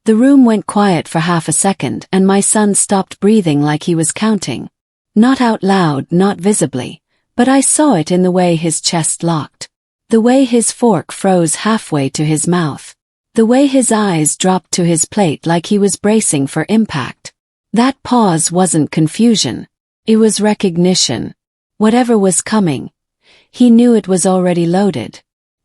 The room went quiet for half a second and my son stopped breathing like he was counting. Not out loud, not visibly, but I saw it in the way his chest locked. The way his fork froze halfway to his mouth. The way his eyes dropped to his plate like he was bracing for impact. That pause wasn't confusion. It was recognition. Whatever was coming, he knew it was already loaded.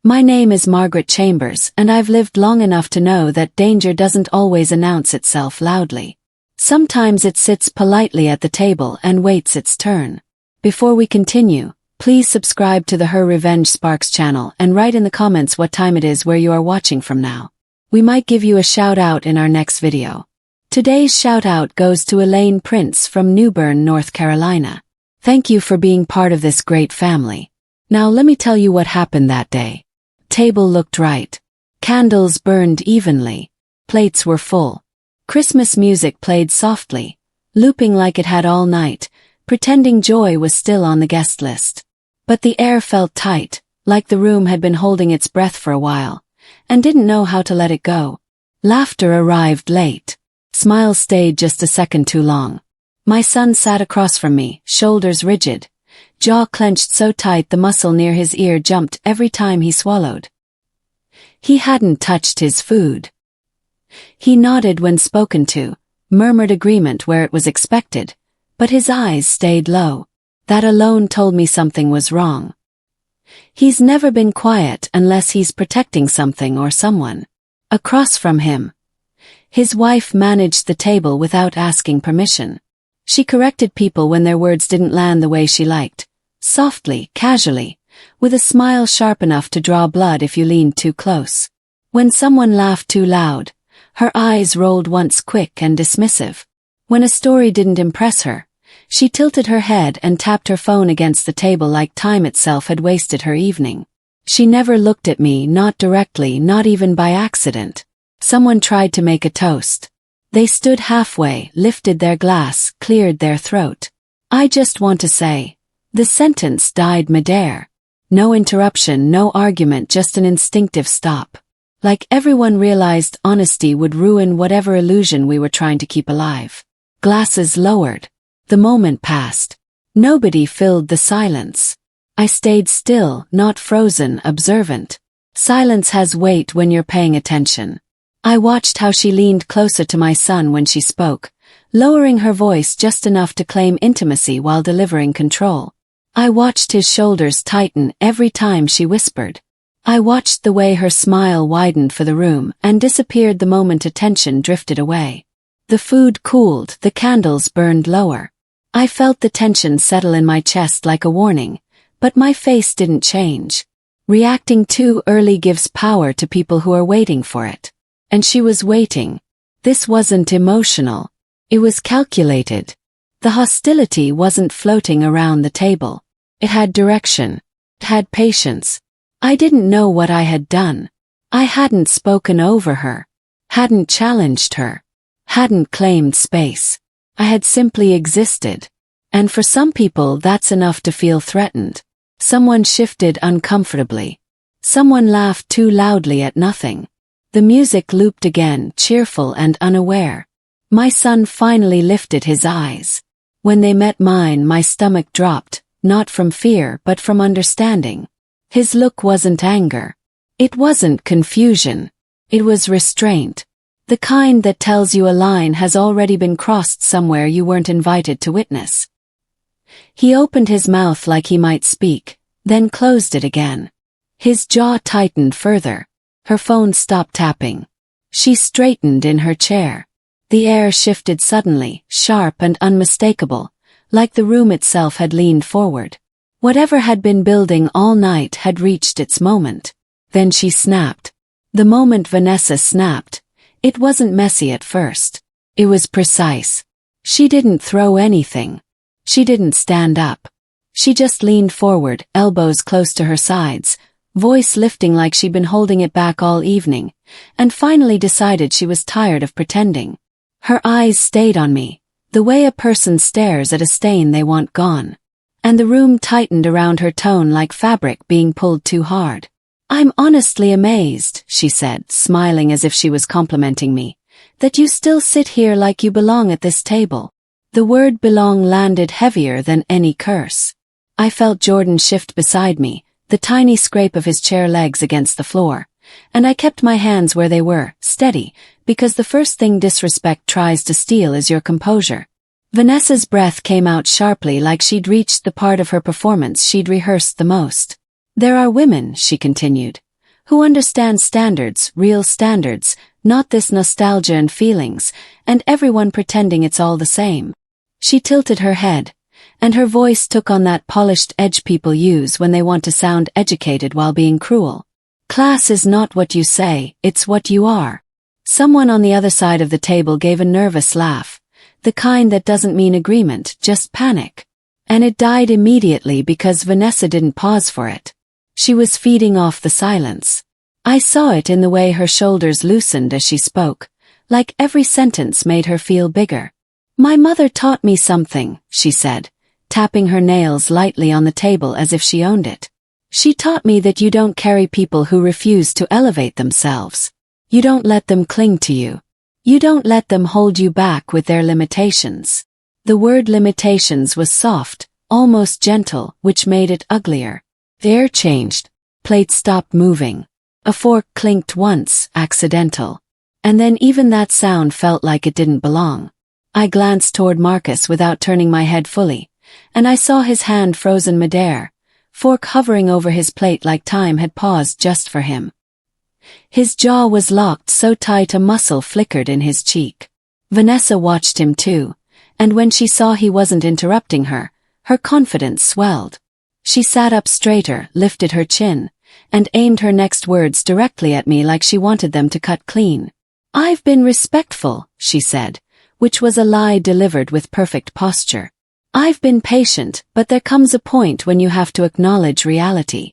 My name is Margaret Chambers, and I've lived long enough to know that danger doesn't always announce itself loudly. Sometimes it sits politely at the table and waits its turn. Before we continue, please subscribe to the Her Revenge Sparks channel and write in the comments what time it is where you are watching from now. We might give you a shout out in our next video. Today's shout out goes to Elaine Prince from New Bern, North Carolina. Thank you for being part of this great family. Now let me tell you what happened that day. Table looked right. Candles burned evenly. Plates were full. Christmas music played softly, looping like it had all night, pretending joy was still on the guest list. But the air felt tight, like the room had been holding its breath for a while, and didn't know how to let it go. Laughter arrived late. Smiles stayed just a second too long. My son sat across from me, shoulders rigid, jaw clenched so tight the muscle near his ear jumped every time he swallowed. He hadn't touched his food. He nodded when spoken to, murmured agreement where it was expected, but his eyes stayed low. That alone told me something was wrong. He's never been quiet unless he's protecting something or someone. Across from him, his wife managed the table without asking permission. She corrected people when their words didn't land the way she liked, softly, casually, with a smile sharp enough to draw blood if you leaned too close. When someone laughed too loud, her eyes rolled once quick and dismissive. When a story didn't impress her, she tilted her head and tapped her phone against the table like time itself had wasted her evening. She never looked at me, not directly, not even by accident. Someone tried to make a toast. They stood halfway, lifted their glass, cleared their throat. I just want to say. The sentence died midair. No interruption, no argument, just an instinctive stop. Like everyone realized honesty would ruin whatever illusion we were trying to keep alive. Glasses lowered. The moment passed. Nobody filled the silence. I stayed still, not frozen, observant. Silence has weight when you're paying attention. I watched how she leaned closer to my son when she spoke, lowering her voice just enough to claim intimacy while delivering control. I watched his shoulders tighten every time she whispered. I watched the way her smile widened for the room and disappeared the moment attention drifted away. The food cooled, the candles burned lower. I felt the tension settle in my chest like a warning, but my face didn't change. Reacting too early gives power to people who are waiting for it. And she was waiting. This wasn't emotional. It was calculated. The hostility wasn't floating around the table. It had direction. It had patience. I didn't know what I had done. I hadn't spoken over her. Hadn't challenged her. Hadn't claimed space. I had simply existed. And for some people that's enough to feel threatened. Someone shifted uncomfortably. Someone laughed too loudly at nothing. The music looped again, cheerful and unaware. My son finally lifted his eyes. When they met mine, my stomach dropped, not from fear but from understanding. His look wasn't anger. It wasn't confusion. It was restraint. The kind that tells you a line has already been crossed somewhere you weren't invited to witness. He opened his mouth like he might speak, then closed it again. His jaw tightened further. Her phone stopped tapping. She straightened in her chair. The air shifted suddenly, sharp and unmistakable, like the room itself had leaned forward. Whatever had been building all night had reached its moment. Then she snapped. The moment Vanessa snapped, it wasn't messy at first. It was precise. She didn't throw anything. She didn't stand up. She just leaned forward, elbows close to her sides, voice lifting like she'd been holding it back all evening, and finally decided she was tired of pretending. Her eyes stayed on me, the way a person stares at a stain they want gone. And the room tightened around her tone like fabric being pulled too hard. "I'm honestly amazed," she said, smiling as if she was complimenting me. That you still sit here like you belong at this table. The word belong landed heavier than any curse. I felt Jordan shift beside me, the tiny scrape of his chair legs against the floor, and I kept my hands where they were, steady, because the first thing disrespect tries to steal is your composure. Vanessa's breath came out sharply like she'd reached the part of her performance she'd rehearsed the most. There are women, she continued, who understand standards, real standards, not this nostalgia and feelings, and everyone pretending it's all the same. She tilted her head, and her voice took on that polished edge people use when they want to sound educated while being cruel. Class is not what you say, it's what you are. Someone on the other side of the table gave a nervous laugh, the kind that doesn't mean agreement, just panic. And it died immediately because Vanessa didn't pause for it. She was feeding off the silence. I saw it in the way her shoulders loosened as she spoke, like every sentence made her feel bigger. My mother taught me something, she said, tapping her nails lightly on the table as if she owned it. She taught me that you don't carry people who refuse to elevate themselves. You don't let them cling to you. You don't let them hold you back with their limitations. The word limitations was soft, almost gentle, which made it uglier. The air changed. Plates stopped moving. A fork clinked once, accidental. And then even that sound felt like it didn't belong. I glanced toward Marcus without turning my head fully, and I saw his hand frozen midair, fork hovering over his plate like time had paused just for him. His jaw was locked so tight a muscle flickered in his cheek. Vanessa watched him too, and when she saw he wasn't interrupting her, her confidence swelled. She sat up straighter, lifted her chin, and aimed her next words directly at me like she wanted them to cut clean. I've been respectful, she said, which was a lie delivered with perfect posture. I've been patient, but there comes a point when you have to acknowledge reality.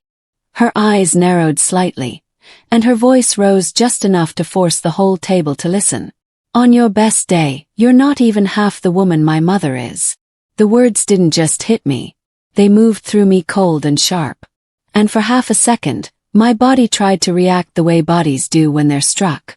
Her eyes narrowed slightly, and her voice rose just enough to force the whole table to listen. On your best day, you're not even half the woman my mother is. The words didn't just hit me. They moved through me cold and sharp. And for half a second, my body tried to react the way bodies do when they're struck.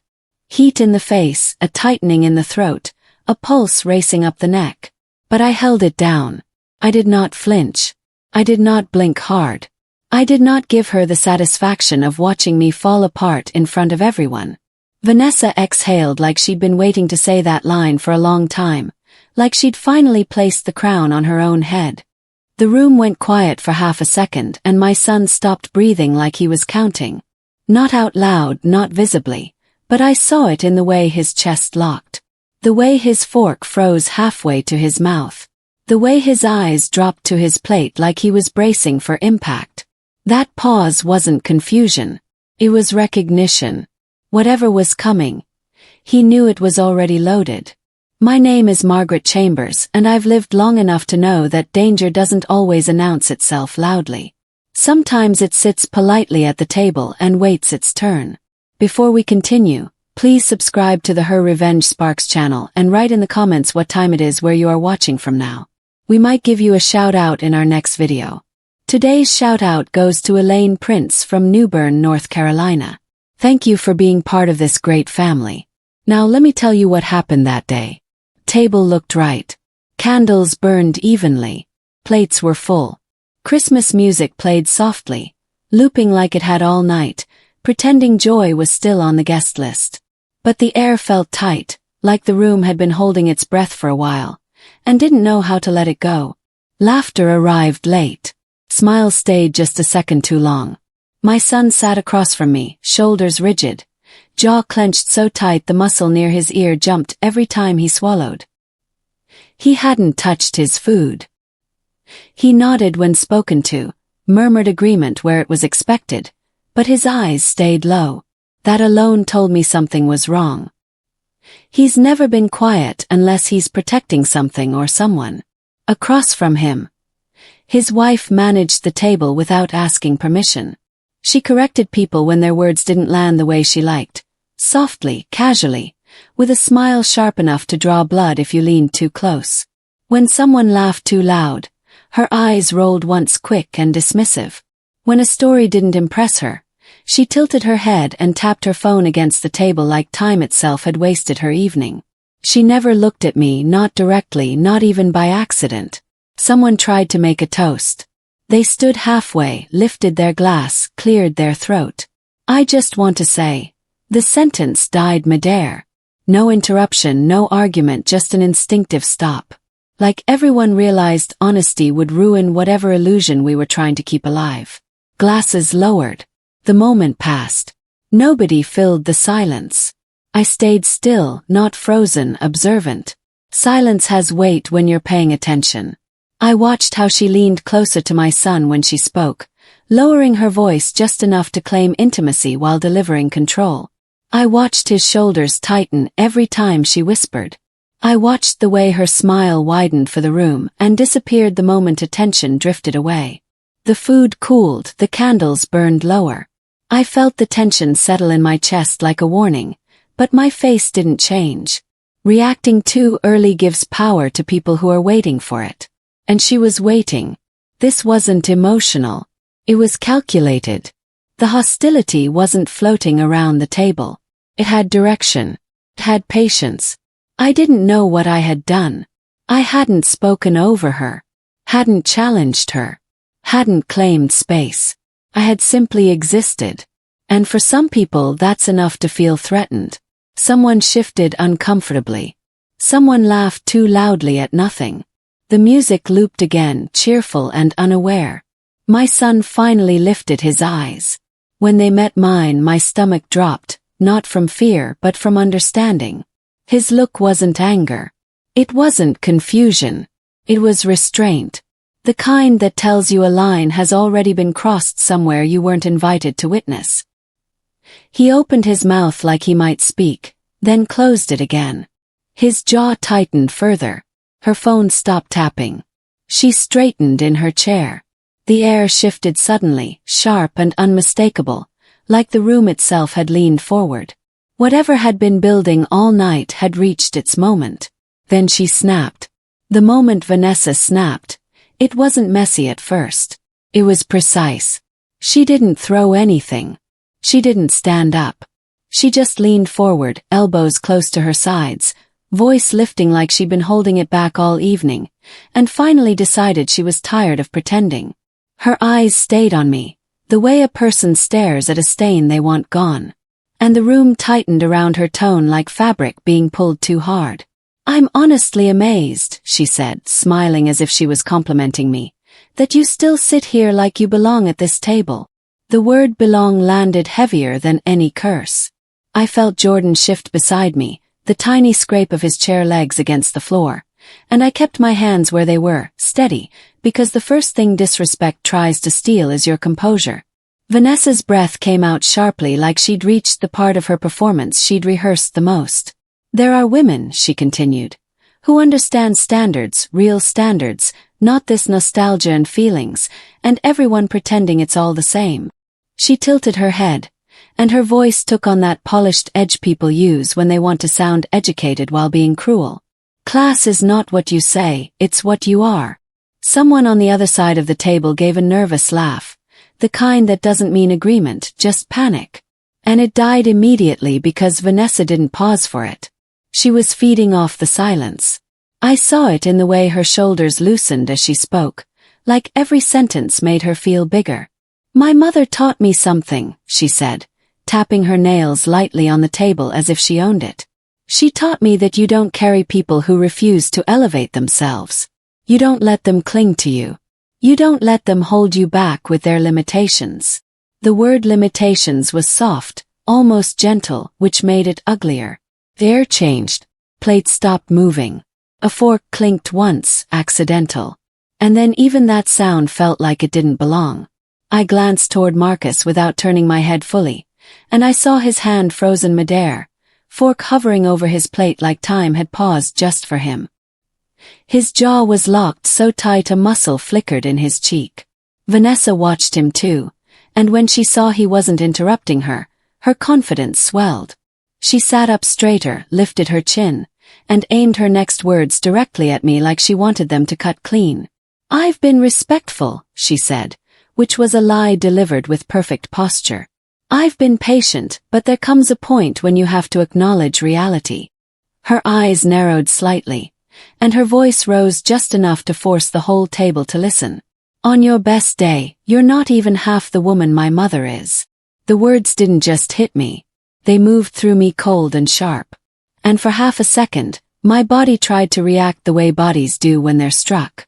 Heat in the face, a tightening in the throat, a pulse racing up the neck. But I held it down. I did not flinch. I did not blink hard. I did not give her the satisfaction of watching me fall apart in front of everyone. Vanessa exhaled like she'd been waiting to say that line for a long time, like she'd finally placed the crown on her own head. The room went quiet for half a second and my son stopped breathing like he was counting. Not out loud, not visibly, but I saw it in the way his chest locked. The way his fork froze halfway to his mouth. The way his eyes dropped to his plate like he was bracing for impact. That pause wasn't confusion. It was recognition. Whatever was coming, he knew it was already loaded. My name is Margaret Chambers, and I've lived long enough to know that danger doesn't always announce itself loudly. Sometimes it sits politely at the table and waits its turn. Before we continue, please subscribe to the Her Revenge Sparks channel and write in the comments what time it is where you are watching from now. We might give you a shout out in our next video. Today's shout out goes to Elaine Prince from New Bern, North Carolina. Thank you for being part of this great family. Now let me tell you what happened that day. Table looked right. Candles burned evenly. Plates were full. Christmas music played softly, looping like it had all night, pretending joy was still on the guest list. But the air felt tight, like the room had been holding its breath for a while, and didn't know how to let it go. Laughter arrived late. Smiles stayed just a second too long. My son sat across from me, shoulders rigid, jaw clenched so tight the muscle near his ear jumped every time he swallowed. He hadn't touched his food. He nodded when spoken to, murmured agreement where it was expected, but his eyes stayed low. That alone told me something was wrong. He's never been quiet unless he's protecting something or someone. Across from him, his wife managed the table without asking permission. She corrected people when their words didn't land the way she liked, softly, casually, with a smile sharp enough to draw blood if you leaned too close. When someone laughed too loud, her eyes rolled once quick and dismissive. When a story didn't impress her, She tilted her head and tapped her phone against the table like time itself had wasted her evening. She never looked at me, not directly, not even by accident. Someone tried to make a toast. They stood halfway, lifted their glass, cleared their throat. I just want to say. The sentence died midair. No interruption, no argument, just an instinctive stop. Like everyone realized honesty would ruin whatever illusion we were trying to keep alive. Glasses lowered. The moment passed. Nobody filled the silence. I stayed still, not frozen, observant. Silence has weight when you're paying attention. I watched how she leaned closer to my son when she spoke, lowering her voice just enough to claim intimacy while delivering control. I watched his shoulders tighten every time she whispered. I watched the way her smile widened for the room and disappeared the moment attention drifted away. The food cooled, the candles burned lower. I felt the tension settle in my chest like a warning, but my face didn't change. Reacting too early gives power to people who are waiting for it. And she was waiting. This wasn't emotional. It was calculated. The hostility wasn't floating around the table. It had direction. It had patience. I didn't know what I had done. I hadn't spoken over her. Hadn't challenged her. Hadn't claimed space. I had simply existed. And for some people that's enough to feel threatened. Someone shifted uncomfortably. Someone laughed too loudly at nothing. The music looped again, cheerful and unaware. My son finally lifted his eyes. When they met mine, my stomach dropped, not from fear but from understanding. His look wasn't anger. It wasn't confusion. It was restraint. The kind that tells you a line has already been crossed somewhere you weren't invited to witness. He opened his mouth like he might speak, then closed it again. His jaw tightened further. Her phone stopped tapping. She straightened in her chair. The air shifted suddenly, sharp and unmistakable, like the room itself had leaned forward. Whatever had been building all night had reached its moment. Then she snapped. The moment Vanessa snapped, it wasn't messy at first. It was precise. She didn't throw anything. She didn't stand up. She just leaned forward, elbows close to her sides, voice lifting like she'd been holding it back all evening, and finally decided she was tired of pretending. Her eyes stayed on me, the way a person stares at a stain they want gone. And the room tightened around her tone like fabric being pulled too hard. "I'm honestly amazed," she said, smiling as if she was complimenting me, "that you still sit here like you belong at this table." The word belong landed heavier than any curse. I felt Jordan shift beside me, the tiny scrape of his chair legs against the floor, and I kept my hands where they were, steady, because the first thing disrespect tries to steal is your composure. Vanessa's breath came out sharply like she'd reached the part of her performance she'd rehearsed the most. "There are women," she continued, "who understand standards, real standards, not this nostalgia and feelings, and everyone pretending it's all the same." She tilted her head, and her voice took on that polished edge people use when they want to sound educated while being cruel. "Class is not what you say, it's what you are." Someone on the other side of the table gave a nervous laugh, the kind that doesn't mean agreement, just panic. And it died immediately because Vanessa didn't pause for it. She was feeding off the silence. I saw it in the way her shoulders loosened as she spoke, like every sentence made her feel bigger. "My mother taught me something," she said, tapping her nails lightly on the table as if she owned it. "She taught me that you don't carry people who refuse to elevate themselves. You don't let them cling to you. You don't let them hold you back with their limitations." The word limitations was soft, almost gentle, which made it uglier. The air changed. Plates stopped moving. A fork clinked once, accidental. And then even that sound felt like it didn't belong. I glanced toward Marcus without turning my head fully, and I saw his hand frozen midair, fork hovering over his plate like time had paused just for him. His jaw was locked so tight a muscle flickered in his cheek. Vanessa watched him too, and when she saw he wasn't interrupting her, her confidence swelled. She sat up straighter, lifted her chin, and aimed her next words directly at me like she wanted them to cut clean. "I've been respectful," she said, which was a lie delivered with perfect posture. I've been patient, but there comes a point when you have to acknowledge reality. Her eyes narrowed slightly, and her voice rose just enough to force the whole table to listen. On your best day, you're not even half the woman my mother is. The words didn't just hit me. They moved through me cold and sharp. And for half a second, my body tried to react the way bodies do when they're struck.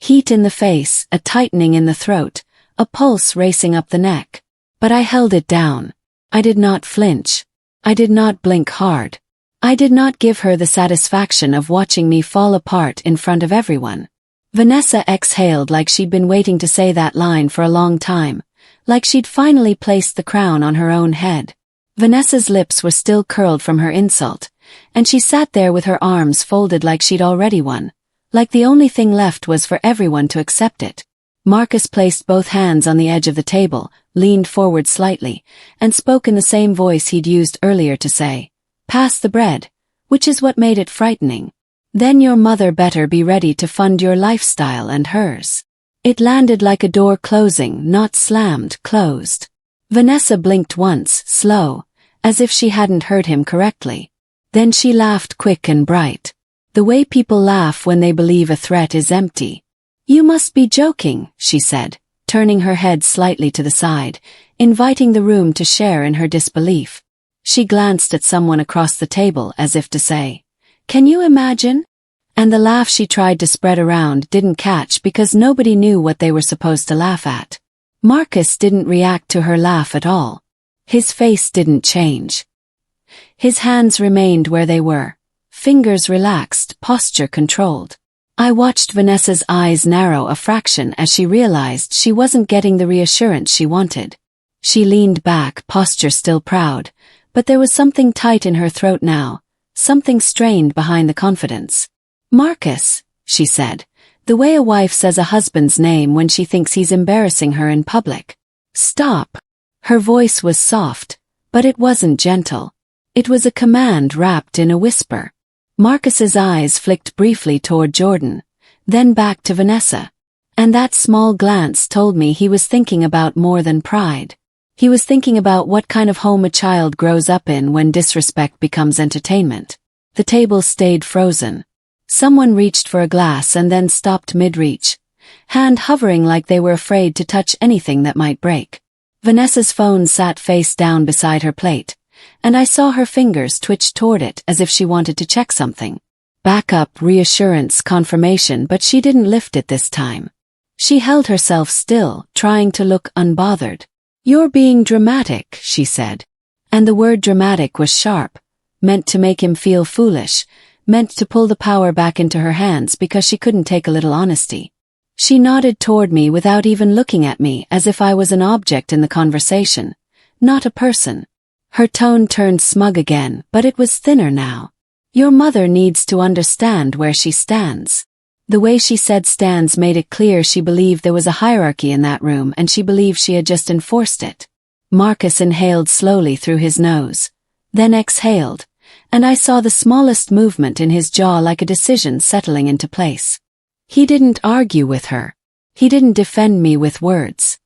Heat in the face, a tightening in the throat, a pulse racing up the neck. But I held it down. I did not flinch. I did not blink hard. I did not give her the satisfaction of watching me fall apart in front of everyone. Vanessa exhaled like she'd been waiting to say that line for a long time, like she'd finally placed the crown on her own head. Vanessa's lips were still curled from her insult, and she sat there with her arms folded like she'd already won, like the only thing left was for everyone to accept it. Marcus placed both hands on the edge of the table, leaned forward slightly, and spoke in the same voice he'd used earlier to say, "Pass the bread," which is what made it frightening. "Then your mother better be ready to fund your lifestyle and hers." It landed like a door closing, not slammed, closed. Vanessa blinked once, slow, as if she hadn't heard him correctly. Then she laughed quick and bright. The way people laugh when they believe a threat is empty. "You must be joking," she said, turning her head slightly to the side, inviting the room to share in her disbelief. She glanced at someone across the table as if to say, "Can you imagine?" And the laugh she tried to spread around didn't catch because nobody knew what they were supposed to laugh at. Marcus didn't react to her laugh at all. His face didn't change. His hands remained where they were, fingers relaxed, posture controlled. I watched Vanessa's eyes narrow a fraction as she realized she wasn't getting the reassurance she wanted. She leaned back, posture still proud, but there was something tight in her throat now, something strained behind the confidence. "Marcus," she said, the way a wife says a husband's name when she thinks he's embarrassing her in public. "Stop." Her voice was soft, but it wasn't gentle. It was a command wrapped in a whisper. Marcus's eyes flicked briefly toward Jordan, then back to Vanessa. And that small glance told me he was thinking about more than pride. He was thinking about what kind of home a child grows up in when disrespect becomes entertainment. The table stayed frozen. Someone reached for a glass and then stopped mid-reach, hand hovering like they were afraid to touch anything that might break. Vanessa's phone sat face down beside her plate, and I saw her fingers twitch toward it as if she wanted to check something. Backup, reassurance, confirmation, but she didn't lift it this time. She held herself still, trying to look unbothered. "You're being dramatic," she said. And the word dramatic was sharp, meant to make him feel foolish, meant to pull the power back into her hands because she couldn't take a little honesty. She nodded toward me without even looking at me as if I was an object in the conversation, not a person. Her tone turned smug again, but it was thinner now. "Your mother needs to understand where she stands." The way she said stands made it clear she believed there was a hierarchy in that room and she believed she had just enforced it. Marcus inhaled slowly through his nose, then exhaled, and I saw the smallest movement in his jaw like a decision settling into place. He didn't argue with her. He didn't defend me with words.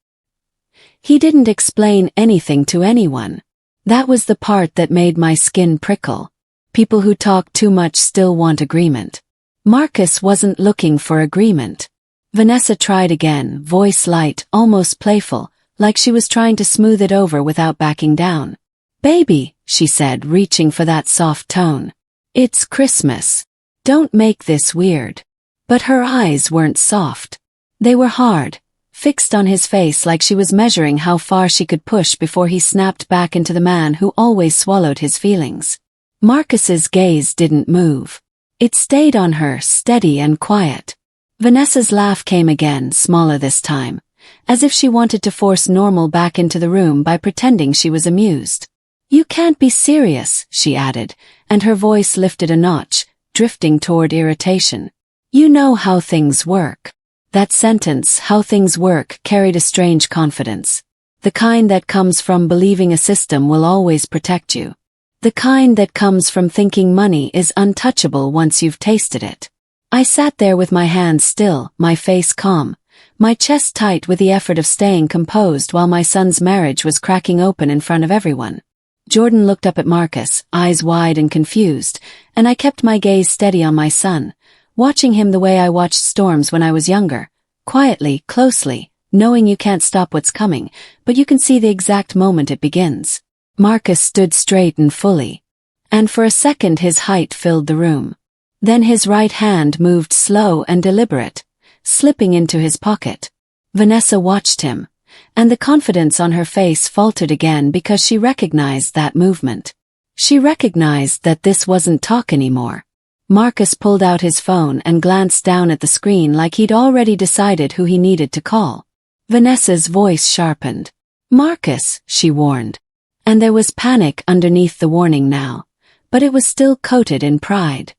He didn't explain anything to anyone. That was the part that made my skin prickle. People who talk too much still want agreement. Marcus wasn't looking for agreement. Vanessa tried again, voice light, almost playful, like she was trying to smooth it over without backing down. "Baby," she said, reaching for that soft tone. "It's Christmas. Don't make this weird." But her eyes weren't soft. They were hard, fixed on his face like she was measuring how far she could push before he snapped back into the man who always swallowed his feelings. Marcus's gaze didn't move. It stayed on her, steady and quiet. Vanessa's laugh came again, smaller this time, as if she wanted to force normal back into the room by pretending she was amused. "You can't be serious," she added, and her voice lifted a notch, drifting toward irritation. "You know how things work." That sentence, "how things work," carried a strange confidence. The kind that comes from believing a system will always protect you. The kind that comes from thinking money is untouchable once you've tasted it. I sat there with my hands still, my face calm, my chest tight with the effort of staying composed while my son's marriage was cracking open in front of everyone. Jordan looked up at Marcus, eyes wide and confused, and I kept my gaze steady on my son, watching him the way I watched storms when I was younger, quietly, closely, knowing you can't stop what's coming, but you can see the exact moment it begins. Marcus stood straight and fully, and for a second his height filled the room. Then his right hand moved slow and deliberate, slipping into his pocket. Vanessa watched him, and the confidence on her face faltered again because she recognized that movement. She recognized that this wasn't talk anymore. Marcus pulled out his phone and glanced down at the screen like he'd already decided who he needed to call. Vanessa's voice sharpened. "Marcus," she warned. And there was panic underneath the warning now, but it was still coated in pride.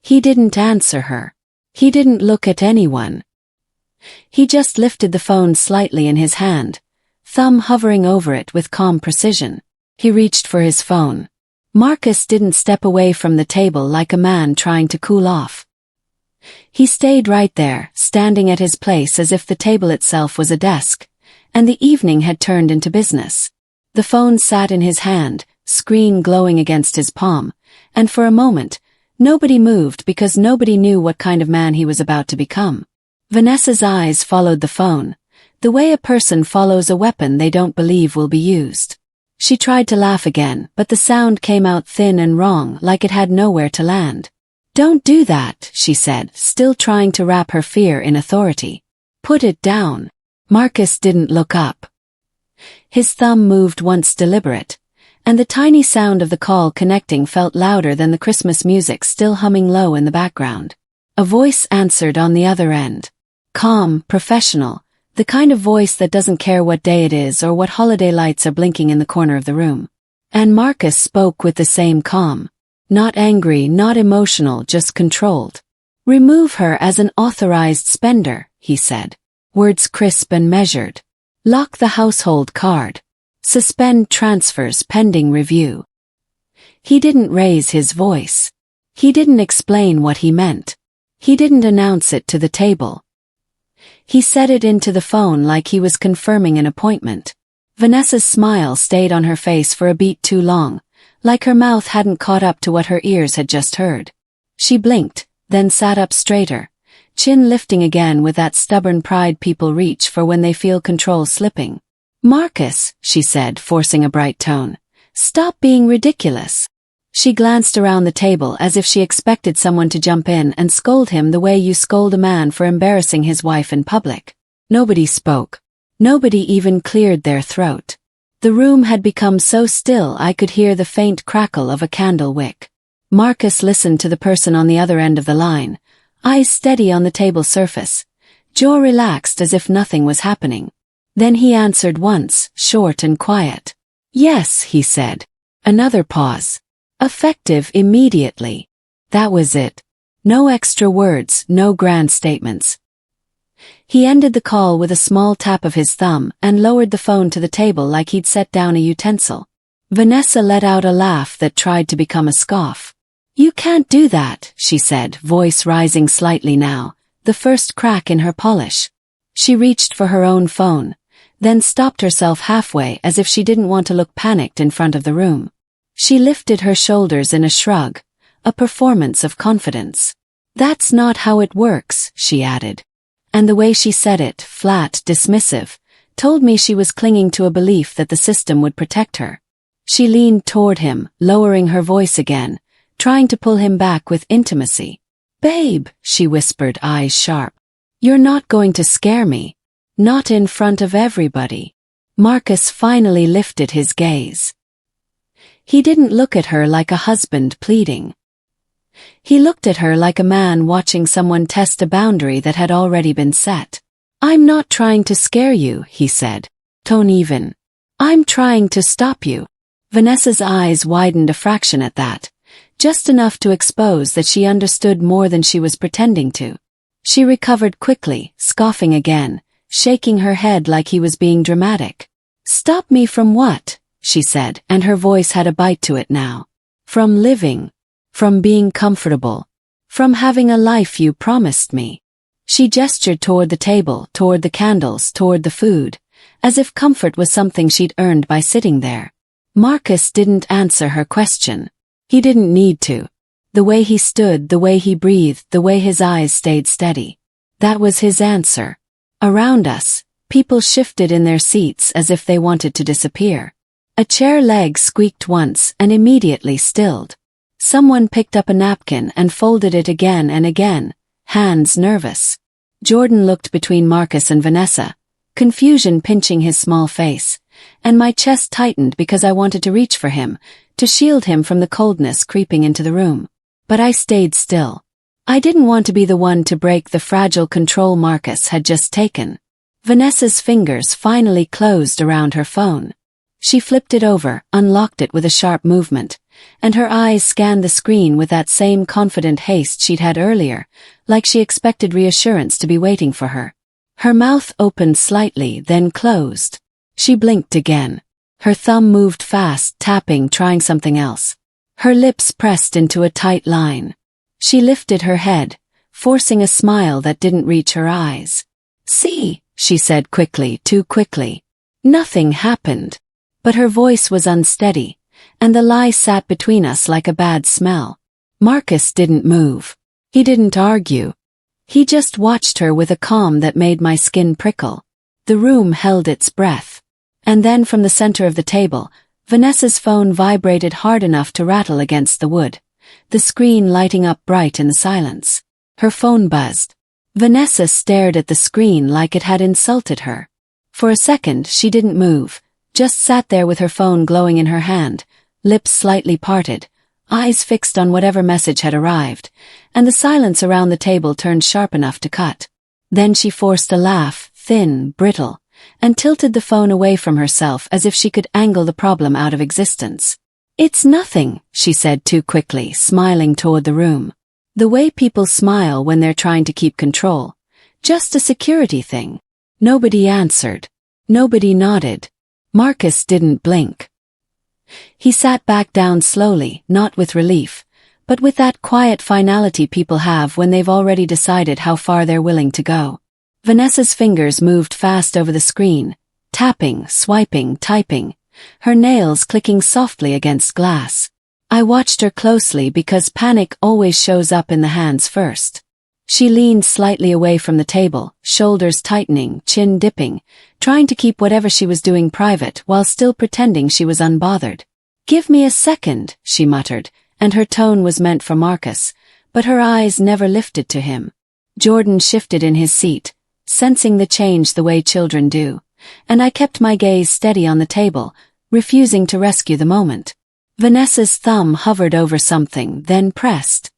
He didn't answer her. He didn't look at anyone. He just lifted the phone slightly in his hand, thumb hovering over it with calm precision. He reached for his phone. Marcus didn't step away from the table like a man trying to cool off. He stayed right there, standing at his place as if the table itself was a desk, and the evening had turned into business. The phone sat in his hand, screen glowing against his palm, and for a moment, nobody moved because nobody knew what kind of man he was about to become. Vanessa's eyes followed the phone, the way a person follows a weapon they don't believe will be used. She tried to laugh again, but the sound came out thin and wrong, like it had nowhere to land. "Don't do that," she said, still trying to wrap her fear in authority. "Put it down." Marcus didn't look up. His thumb moved once deliberate, and the tiny sound of the call connecting felt louder than the Christmas music still humming low in the background. A voice answered on the other end. Calm, professional, the kind of voice that doesn't care what day it is or what holiday lights are blinking in the corner of the room. And Marcus spoke with the same calm. Not angry, not emotional, just controlled. "Remove her as an authorized spender," he said. Words crisp and measured. "Lock the household card. Suspend transfers pending review." He didn't raise his voice. He didn't explain what he meant. He didn't announce it to the table. He said it into the phone like he was confirming an appointment. Vanessa's smile stayed on her face for a beat too long, like her mouth hadn't caught up to what her ears had just heard. She blinked, then sat up straighter, chin lifting again with that stubborn pride people reach for when they feel control slipping. "Marcus," she said, forcing a bright tone, "stop being ridiculous." She glanced around the table as if she expected someone to jump in and scold him the way you scold a man for embarrassing his wife in public. Nobody spoke. Nobody even cleared their throat. The room had become so still I could hear the faint crackle of a candle wick. Marcus listened to the person on the other end of the line, eyes steady on the table surface, jaw relaxed as if nothing was happening. Then he answered once, short and quiet. "Yes," he said. Another pause. "Effective immediately." That was it. No extra words, no grand statements. He ended the call with a small tap of his thumb and lowered the phone to the table like he'd set down a utensil. Vanessa let out a laugh that tried to become a scoff. "You can't do that," she said, voice rising slightly now, the first crack in her polish. She reached for her own phone, then stopped herself halfway as if she didn't want to look panicked in front of the room. She lifted her shoulders in a shrug, a performance of confidence. "That's not how it works," she added. And the way she said it, flat, dismissive, told me she was clinging to a belief that the system would protect her. She leaned toward him, lowering her voice again, trying to pull him back with intimacy. "Babe," she whispered, eyes sharp. "You're not going to scare me. Not in front of everybody." Marcus finally lifted his gaze. He didn't look at her like a husband pleading. He looked at her like a man watching someone test a boundary that had already been set. "I'm not trying to scare you," he said, tone even. "I'm trying to stop you." Vanessa's eyes widened a fraction at that, just enough to expose that she understood more than she was pretending to. She recovered quickly, scoffing again, shaking her head like he was being dramatic. "Stop me from what?" she said, and her voice had a bite to it now. "From living. From being comfortable. From having a life you promised me." She gestured toward the table, toward the candles, toward the food, as if comfort was something she'd earned by sitting there. Marcus didn't answer her question. He didn't need to. The way he stood, the way he breathed, the way his eyes stayed steady. That was his answer. Around us, people shifted in their seats as if they wanted to disappear. A chair leg squeaked once and immediately stilled. Someone picked up a napkin and folded it again and again, hands nervous. Jordan looked between Marcus and Vanessa, confusion pinching his small face, and my chest tightened because I wanted to reach for him, to shield him from the coldness creeping into the room. But I stayed still. I didn't want to be the one to break the fragile control Marcus had just taken. Vanessa's fingers finally closed around her phone. She flipped it over, unlocked it with a sharp movement, and her eyes scanned the screen with that same confident haste she'd had earlier, like she expected reassurance to be waiting for her. Her mouth opened slightly, then closed. She blinked again. Her thumb moved fast, tapping, trying something else. Her lips pressed into a tight line. She lifted her head, forcing a smile that didn't reach her eyes. "See," she said quickly, too quickly. Nothing happened. But her voice was unsteady, and the lie sat between us like a bad smell. Marcus didn't move. He didn't argue. He just watched her with a calm that made my skin prickle. The room held its breath. And then from the center of the table, Vanessa's phone vibrated hard enough to rattle against the wood, the screen lighting up bright in the silence. Her phone buzzed. Vanessa stared at the screen like it had insulted her. For a second she didn't move, just sat there with her phone glowing in her hand, lips slightly parted, eyes fixed on whatever message had arrived, and the silence around the table turned sharp enough to cut. Then she forced a laugh, thin, brittle, and tilted the phone away from herself as if she could angle the problem out of existence. "It's nothing," she said too quickly, smiling toward the room. The way people smile when they're trying to keep control. Just a security thing. Nobody answered. Nobody nodded. Marcus didn't blink. He sat back down slowly, not with relief, but with that quiet finality people have when they've already decided how far they're willing to go. Vanessa's fingers moved fast over the screen, tapping, swiping, typing, her nails clicking softly against glass. I watched her closely because panic always shows up in the hands first. She leaned slightly away from the table, shoulders tightening, chin dipping, trying to keep whatever she was doing private while still pretending she was unbothered. "Give me a second," she muttered, and her tone was meant for Marcus, but her eyes never lifted to him. Jordan shifted in his seat, sensing the change the way children do, and I kept my gaze steady on the table, refusing to rescue the moment. Vanessa's thumb hovered over something, then pressed.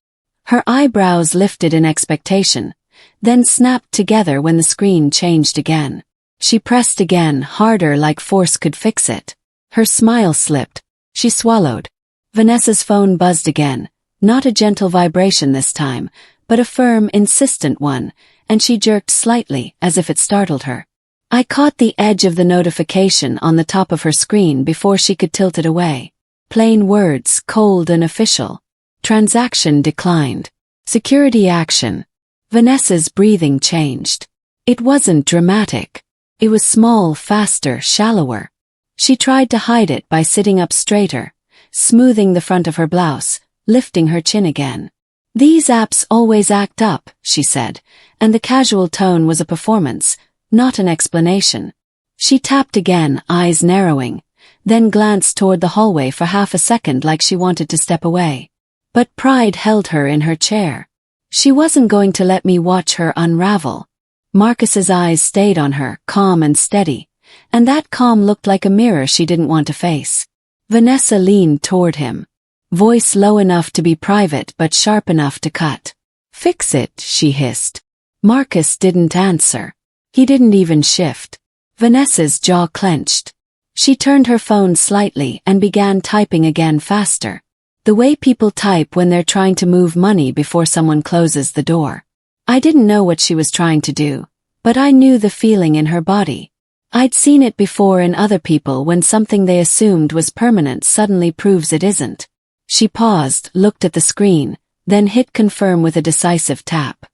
Her eyebrows lifted in expectation, then snapped together when the screen changed again. She pressed again, harder, like force could fix it. Her smile slipped. She swallowed. Vanessa's phone buzzed again, not a gentle vibration this time, but a firm, insistent one, and she jerked slightly, as if it startled her. I caught the edge of the notification on the top of her screen before she could tilt it away. Plain words, cold and official. Transaction declined. Security action. Vanessa's breathing changed. It wasn't dramatic. It was small, faster, shallower. She tried to hide it by sitting up straighter, smoothing the front of her blouse, lifting her chin again. "These apps always act up," she said, and the casual tone was a performance, not an explanation. She tapped again, eyes narrowing, then glanced toward the hallway for half a second like she wanted to step away. But pride held her in her chair. She wasn't going to let me watch her unravel. Marcus's eyes stayed on her, calm and steady, and that calm looked like a mirror she didn't want to face. Vanessa leaned toward him, voice low enough to be private but sharp enough to cut. "Fix it," she hissed. Marcus didn't answer. He didn't even shift. Vanessa's jaw clenched. She turned her phone slightly and began typing again faster. The way people type when they're trying to move money before someone closes the door. I didn't know what she was trying to do, but I knew the feeling in her body. I'd seen it before in other people when something they assumed was permanent suddenly proves it isn't. She paused, looked at the screen, then hit confirm with a decisive tap.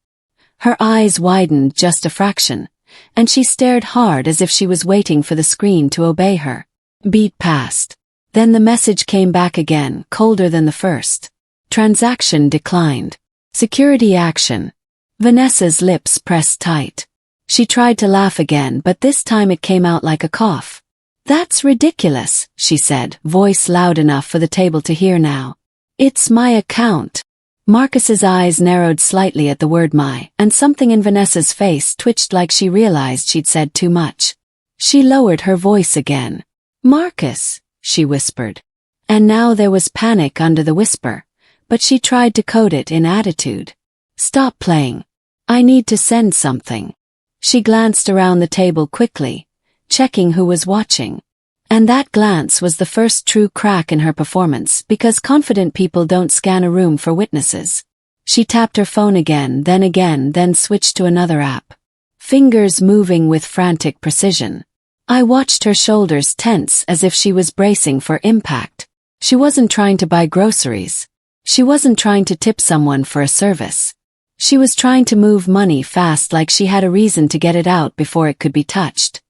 Her eyes widened just a fraction, and she stared hard as if she was waiting for the screen to obey her. Beat passed. Then the message came back again, colder than the first. Transaction declined. Security action. Vanessa's lips pressed tight. She tried to laugh again, but this time it came out like a cough. "That's ridiculous," she said, voice loud enough for the table to hear now. "It's my account." Marcus's eyes narrowed slightly at the word my, and something in Vanessa's face twitched like she realized she'd said too much. She lowered her voice again. "Marcus," she whispered. And now there was panic under the whisper, but she tried to code it in attitude. "Stop playing. I need to send something." She glanced around the table quickly, checking who was watching. And that glance was the first true crack in her performance, because confident people don't scan a room for witnesses. She tapped her phone again, then switched to another app. Fingers moving with frantic precision. I watched her shoulders tense as if she was bracing for impact. She wasn't trying to buy groceries. She wasn't trying to tip someone for a service. She was trying to move money fast, like she had a reason to get it out before it could be touched.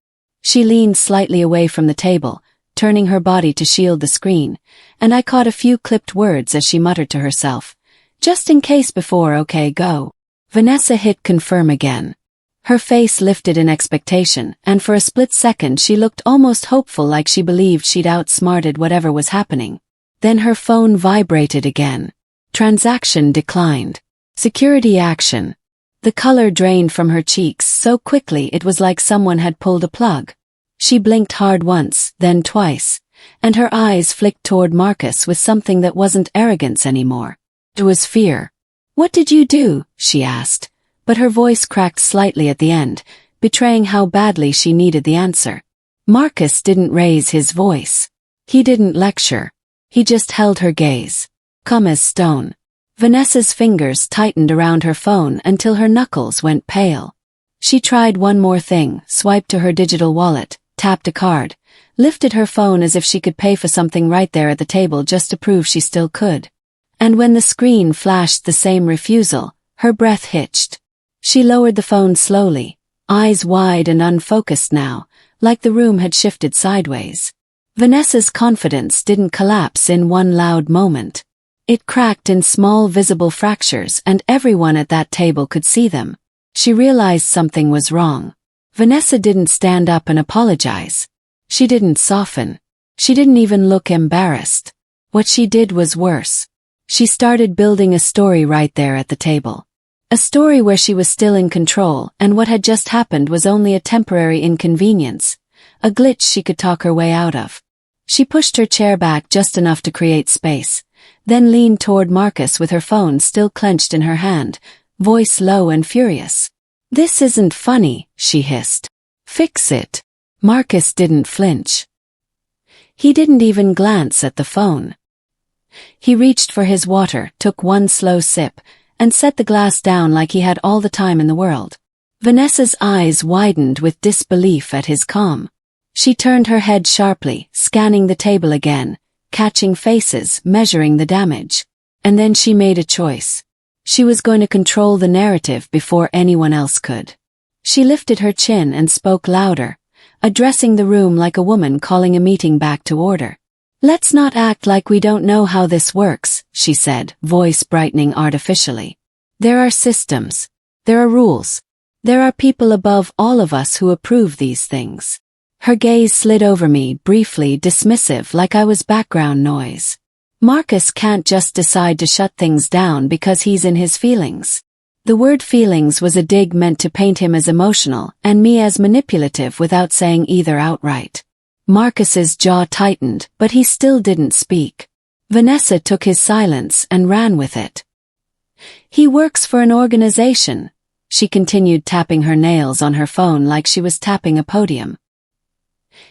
She leaned slightly away from the table, turning her body to shield the screen, and I caught a few clipped words as she muttered to herself. "Just in case before, okay, go." Vanessa hit confirm again. Her face lifted in expectation, and for a split second she looked almost hopeful, like she believed she'd outsmarted whatever was happening. Then her phone vibrated again. Transaction declined. Security action. The color drained from her cheeks so quickly it was like someone had pulled a plug. She blinked hard once, then twice, and her eyes flicked toward Marcus with something that wasn't arrogance anymore. It was fear. "What did you do?" she asked, but her voice cracked slightly at the end, betraying how badly she needed the answer. Marcus didn't raise his voice. He didn't lecture. He just held her gaze, calm as stone. Vanessa's fingers tightened around her phone until her knuckles went pale. She tried one more thing, swiped to her digital wallet, tapped a card, lifted her phone as if she could pay for something right there at the table just to prove she still could. And when the screen flashed the same refusal, her breath hitched. She lowered the phone slowly, eyes wide and unfocused now, like the room had shifted sideways. Vanessa's confidence didn't collapse in one loud moment. It cracked in small visible fractures, and everyone at that table could see them. She realized something was wrong. Vanessa didn't stand up and apologize. She didn't soften. She didn't even look embarrassed. What she did was worse. She started building a story right there at the table. A story where she was still in control, and what had just happened was only a temporary inconvenience, a glitch she could talk her way out of. She pushed her chair back just enough to create space, then leaned toward Marcus with her phone still clenched in her hand, voice low and furious. "This isn't funny," she hissed. "Fix it." Marcus didn't flinch. He didn't even glance at the phone. He reached for his water, took one slow sip, and set the glass down like he had all the time in the world. Vanessa's eyes widened with disbelief at his calm. She turned her head sharply, scanning the table again, catching faces, measuring the damage. And then she made a choice. She was going to control the narrative before anyone else could. She lifted her chin and spoke louder, addressing the room like a woman calling a meeting back to order. "Let's not act like we don't know how this works," she said, voice brightening artificially. "There are systems. There are rules. There are people above all of us who approve these things." Her gaze slid over me, briefly dismissive, like I was background noise. Marcus can't just decide to shut things down because he's in his feelings. The word feelings was a dig meant to paint him as emotional and me as manipulative without saying either outright. Marcus's jaw tightened, but he still didn't speak. Vanessa took his silence and ran with it. "He works for an organization," she continued, tapping her nails on her phone like she was tapping a podium.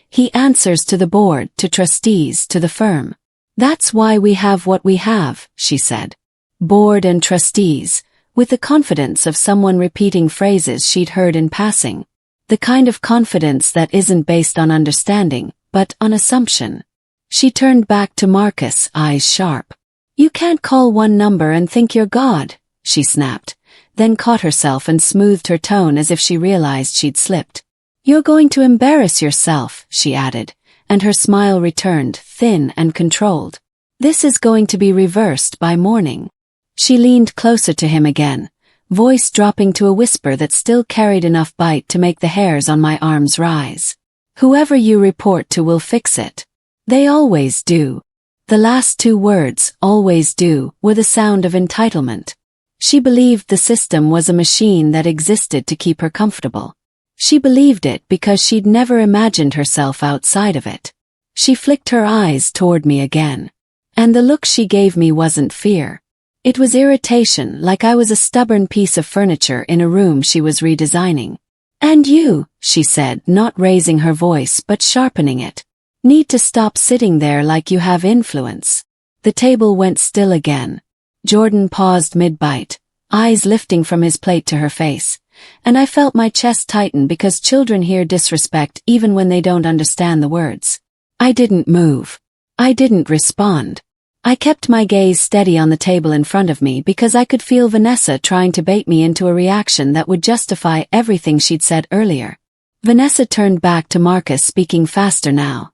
"He answers to the board, to trustees, to the firm. That's why we have what we have," she said. Board and trustees, with the confidence of someone repeating phrases she'd heard in passing. The kind of confidence that isn't based on understanding, but on assumption. She turned back to Marcus, eyes sharp. "You can't call one number and think you're God," she snapped, then caught herself and smoothed her tone as if she realized she'd slipped. "You're going to embarrass yourself," she added, and her smile returned, thin and controlled. "This is going to be reversed by morning." She leaned closer to him again, voice dropping to a whisper that still carried enough bite to make the hairs on my arms rise. "Whoever you report to will fix it. They always do." The last two words, "always do," were the sound of entitlement. She believed the system was a machine that existed to keep her comfortable. She believed it because she'd never imagined herself outside of it. She flicked her eyes toward me again. And the look she gave me wasn't fear. It was irritation, like I was a stubborn piece of furniture in a room she was redesigning. "And you," she said, not raising her voice but sharpening it, "need to stop sitting there like you have influence." The table went still again. Jordan paused mid-bite, eyes lifting from his plate to her face, and I felt my chest tighten because children hear disrespect even when they don't understand the words. I didn't move. I didn't respond. I kept my gaze steady on the table in front of me because I could feel Vanessa trying to bait me into a reaction that would justify everything she'd said earlier. Vanessa turned back to Marcus, speaking faster now,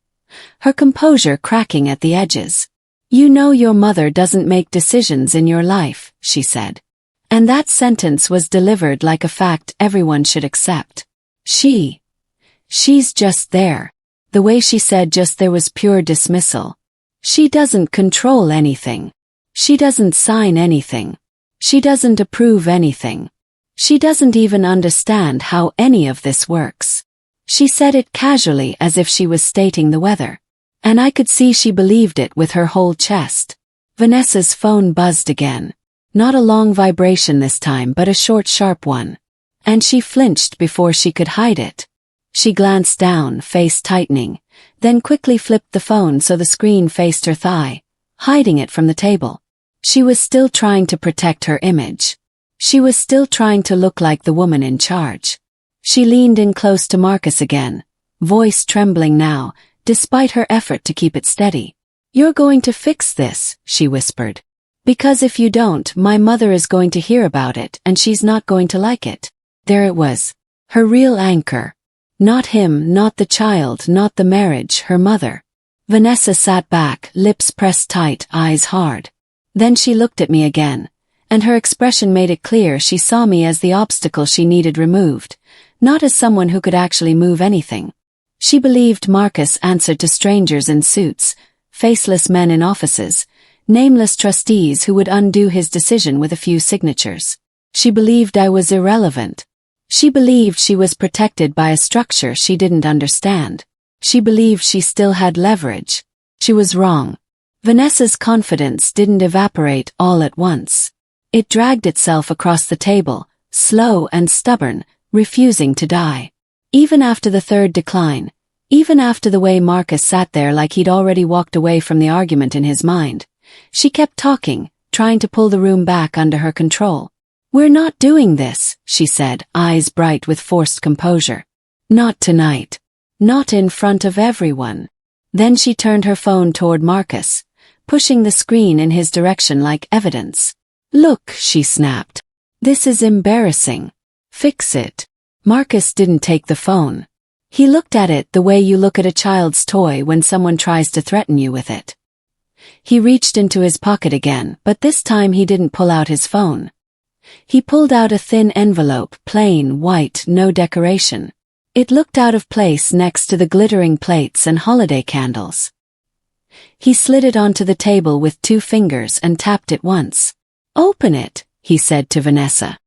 her composure cracking at the edges. "You know your mother doesn't make decisions in your life," she said. And that sentence was delivered like a fact everyone should accept. She's just there. The way she said just there was pure dismissal. She doesn't control anything. She doesn't sign anything. She doesn't approve anything. She doesn't even understand how any of this works. She said it casually as if she was stating the weather. And I could see she believed it with her whole chest. Vanessa's phone buzzed again. Not a long vibration this time, but a short, sharp one. And she flinched before she could hide it. She glanced down, face tightening, then quickly flipped the phone so the screen faced her thigh, hiding it from the table. She was still trying to protect her image. She was still trying to look like the woman in charge. She leaned in close to Marcus again, voice trembling now, despite her effort to keep it steady. "You're going to fix this," she whispered. "Because if you don't, my mother is going to hear about it and she's not going to like it." There it was. Her real anchor. Not him, not the child, not the marriage, her mother. Vanessa sat back, lips pressed tight, eyes hard. Then she looked at me again, and her expression made it clear she saw me as the obstacle she needed removed, not as someone who could actually move anything. She believed Marcus answered to strangers in suits, faceless men in offices, nameless trustees who would undo his decision with a few signatures. She believed I was irrelevant. She believed she was protected by a structure she didn't understand. She believed she still had leverage. She was wrong. Vanessa's confidence didn't evaporate all at once. It dragged itself across the table, slow and stubborn, refusing to die. Even after the third decline, even after the way Marcus sat there like he'd already walked away from the argument in his mind, she kept talking, trying to pull the room back under her control. "We're not doing this," she said, eyes bright with forced composure. "Not tonight. Not in front of everyone." Then she turned her phone toward Marcus, pushing the screen in his direction like evidence. "Look," she snapped. "This is embarrassing. Fix it." Marcus didn't take the phone. He looked at it the way you look at a child's toy when someone tries to threaten you with it. He reached into his pocket again, but this time he didn't pull out his phone. He pulled out a thin envelope, plain, white, no decoration. It looked out of place next to the glittering plates and holiday candles. He slid it onto the table with 2 fingers and tapped it once. "Open it," he said to Vanessa.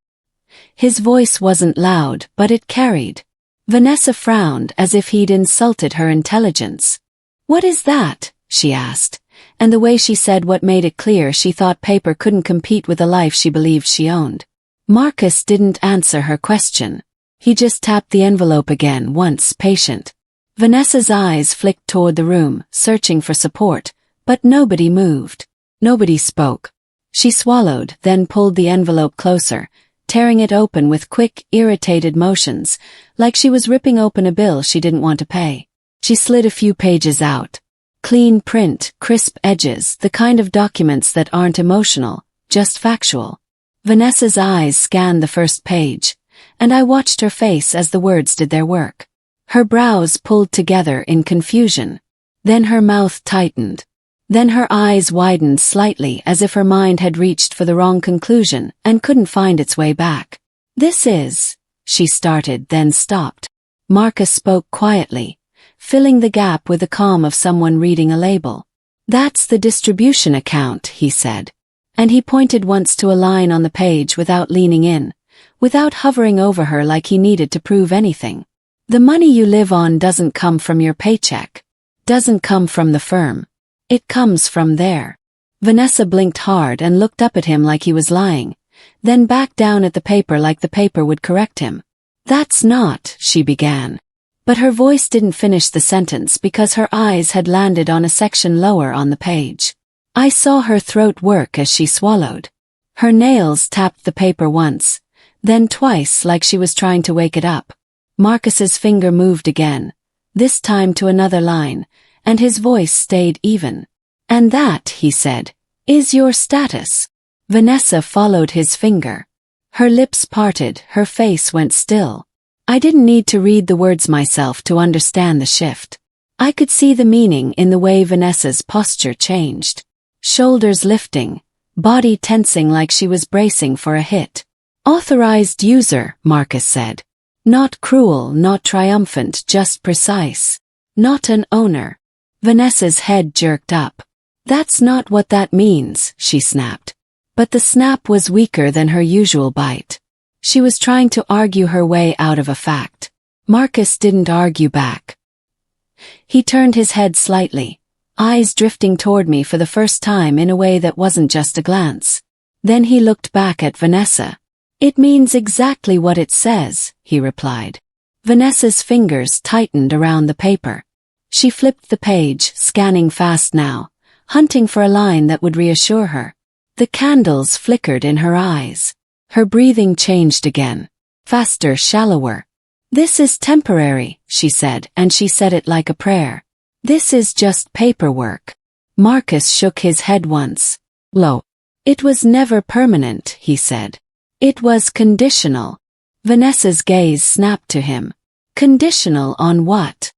His voice wasn't loud, but it carried. Vanessa frowned as if he'd insulted her intelligence. "What is that?" she asked, and the way she said what made it clear she thought paper couldn't compete with the life she believed she owned. Marcus didn't answer her question. He just tapped the envelope again, once, patient. Vanessa's eyes flicked toward the room, searching for support, but nobody moved. Nobody spoke. She swallowed, then pulled the envelope closer, tearing it open with quick, irritated motions, like she was ripping open a bill she didn't want to pay. She slid a few pages out. Clean print, crisp edges, the kind of documents that aren't emotional, just factual. Vanessa's eyes scanned the first page, and I watched her face as the words did their work. Her brows pulled together in confusion. Then her mouth tightened. Then her eyes widened slightly as if her mind had reached for the wrong conclusion and couldn't find its way back. "This is," she started, then stopped. Marcus spoke quietly, filling the gap with the calm of someone reading a label. "That's the distribution account," he said. And he pointed once to a line on the page without leaning in, without hovering over her like he needed to prove anything. "The money you live on doesn't come from your paycheck. Doesn't come from the firm. It comes from there." Vanessa blinked hard and looked up at him like he was lying, then back down at the paper like the paper would correct him. "That's not," she began. But her voice didn't finish the sentence because her eyes had landed on a section lower on the page. I saw her throat work as she swallowed. Her nails tapped the paper once, then twice like she was trying to wake it up. Marcus's finger moved again, this time to another line, and his voice stayed even. "And that," he said, "is your status." Vanessa followed his finger. Her lips parted, her face went still. I didn't need to read the words myself to understand the shift. I could see the meaning in the way Vanessa's posture changed. Shoulders lifting, body tensing like she was bracing for a hit. "Authorized user," Marcus said. "Not cruel, not triumphant, just precise. Not an owner." Vanessa's head jerked up. "That's not what that means," she snapped. But the snap was weaker than her usual bite. She was trying to argue her way out of a fact. Marcus didn't argue back. He turned his head slightly, eyes drifting toward me for the first time in a way that wasn't just a glance. Then he looked back at Vanessa. "It means exactly what it says," he replied. Vanessa's fingers tightened around the paper. She flipped the page, scanning fast now, hunting for a line that would reassure her. The candles flickered in her eyes. Her breathing changed again. Faster, shallower. "This is temporary," she said, and she said it like a prayer. "This is just paperwork." Marcus shook his head once. "Low. It was never permanent," he said. "It was conditional." Vanessa's gaze snapped to him. "Conditional on what?"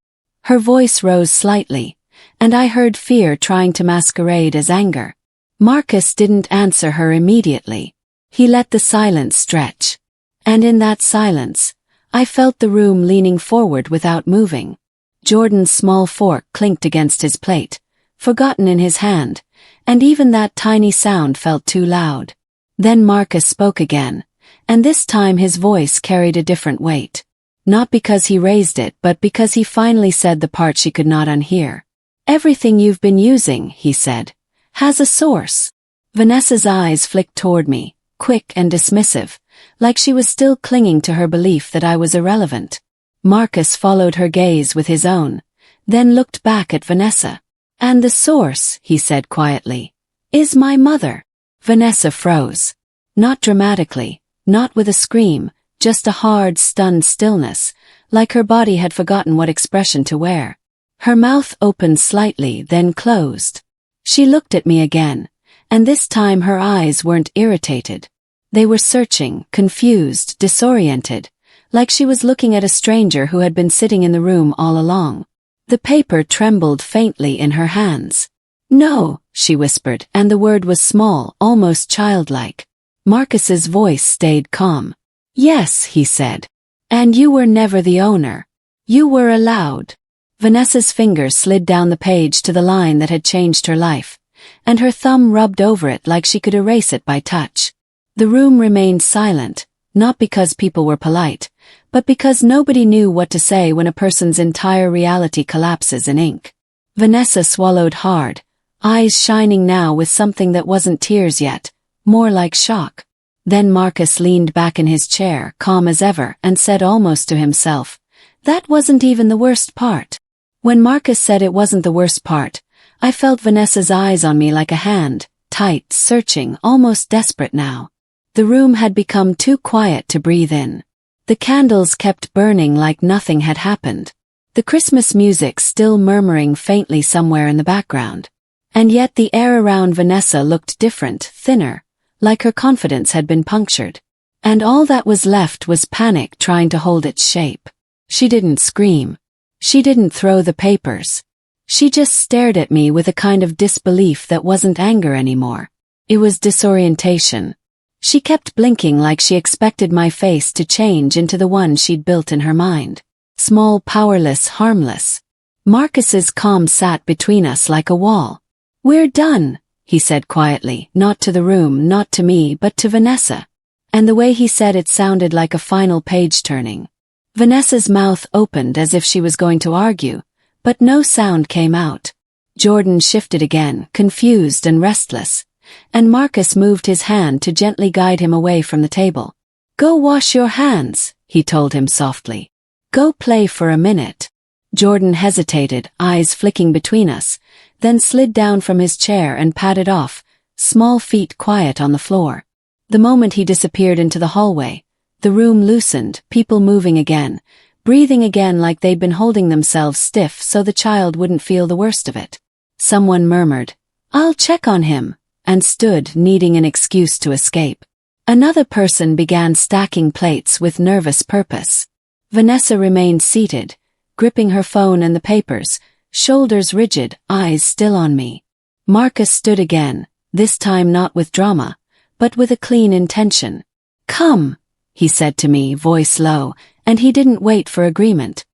Her voice rose slightly, and I heard fear trying to masquerade as anger. Marcus didn't answer her immediately. He let the silence stretch. And in that silence, I felt the room leaning forward without moving. Jordan's small fork clinked against his plate, forgotten in his hand, and even that tiny sound felt too loud. Then Marcus spoke again, and this time his voice carried a different weight. Not because he raised it, but because he finally said the part she could not unhear. "Everything you've been using," he said, "has a source." Vanessa's eyes flicked toward me, quick and dismissive, like she was still clinging to her belief that I was irrelevant. Marcus followed her gaze with his own, then looked back at Vanessa. "And the source," he said quietly, "is my mother." Vanessa froze. Not dramatically, not with a scream, just a hard, stunned stillness, like her body had forgotten what expression to wear. Her mouth opened slightly, then closed. She looked at me again, and this time her eyes weren't irritated. They were searching, confused, disoriented, like she was looking at a stranger who had been sitting in the room all along. The paper trembled faintly in her hands. "No," she whispered, and the word was small, almost childlike. Marcus's voice stayed calm. "Yes," he said. "And you were never the owner. You were allowed." Vanessa's fingers slid down the page to the line that had changed her life, and her thumb rubbed over it like she could erase it by touch. The room remained silent, not because people were polite, but because nobody knew what to say when a person's entire reality collapses in ink. Vanessa swallowed hard, eyes shining now with something that wasn't tears yet, more like shock. Then Marcus leaned back in his chair, calm as ever, and said almost to himself, "That wasn't even the worst part." When Marcus said it wasn't the worst part, I felt Vanessa's eyes on me like a hand, tight, searching, almost desperate now. The room had become too quiet to breathe in. The candles kept burning like nothing had happened. The Christmas music still murmuring faintly somewhere in the background. And yet the air around Vanessa looked different, thinner, like her confidence had been punctured. And all that was left was panic trying to hold its shape. She didn't scream. She didn't throw the papers. She just stared at me with a kind of disbelief that wasn't anger anymore. It was disorientation. She kept blinking like she expected my face to change into the one she'd built in her mind. Small, powerless, harmless. Marcus's calm sat between us like a wall. "We're done," he said quietly, not to the room, not to me, but to Vanessa. And the way he said it sounded like a final page turning. Vanessa's mouth opened as if she was going to argue, but no sound came out. Jordan shifted again, confused and restless, and Marcus moved his hand to gently guide him away from the table. "Go wash your hands," he told him softly. "Go play for a minute." Jordan hesitated, eyes flicking between us, then slid down from his chair and padded off, small feet quiet on the floor. The moment he disappeared into the hallway, the room loosened, people moving again, breathing again like they'd been holding themselves stiff so the child wouldn't feel the worst of it. Someone murmured, "I'll check on him," and stood, needing an excuse to escape. Another person began stacking plates with nervous purpose. Vanessa remained seated, gripping her phone and the papers, shoulders rigid, eyes still on me. Marcus stood again, this time not with drama, but with a clean intention. "Come," he said to me, voice low, and he didn't wait for agreement.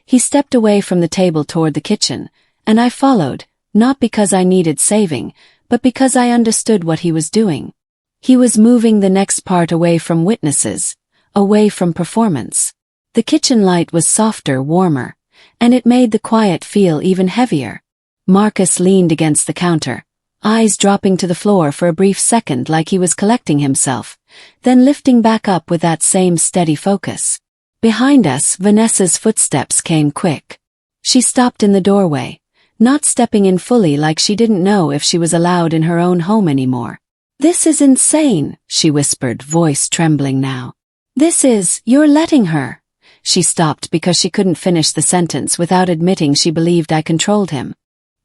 He stepped away from the table toward the kitchen, and I followed, not because I needed saving, but because I understood what he was doing. He was moving the next part away from witnesses, away from performance. The kitchen light was softer, warmer, and it made the quiet feel even heavier. Marcus leaned against the counter, eyes dropping to the floor for a brief second like he was collecting himself, then lifting back up with that same steady focus. Behind us, Vanessa's footsteps came quick. She stopped in the doorway, not stepping in fully like she didn't know if she was allowed in her own home anymore. "This is insane," she whispered, voice trembling now. "You're letting her." She stopped because she couldn't finish the sentence without admitting she believed I controlled him.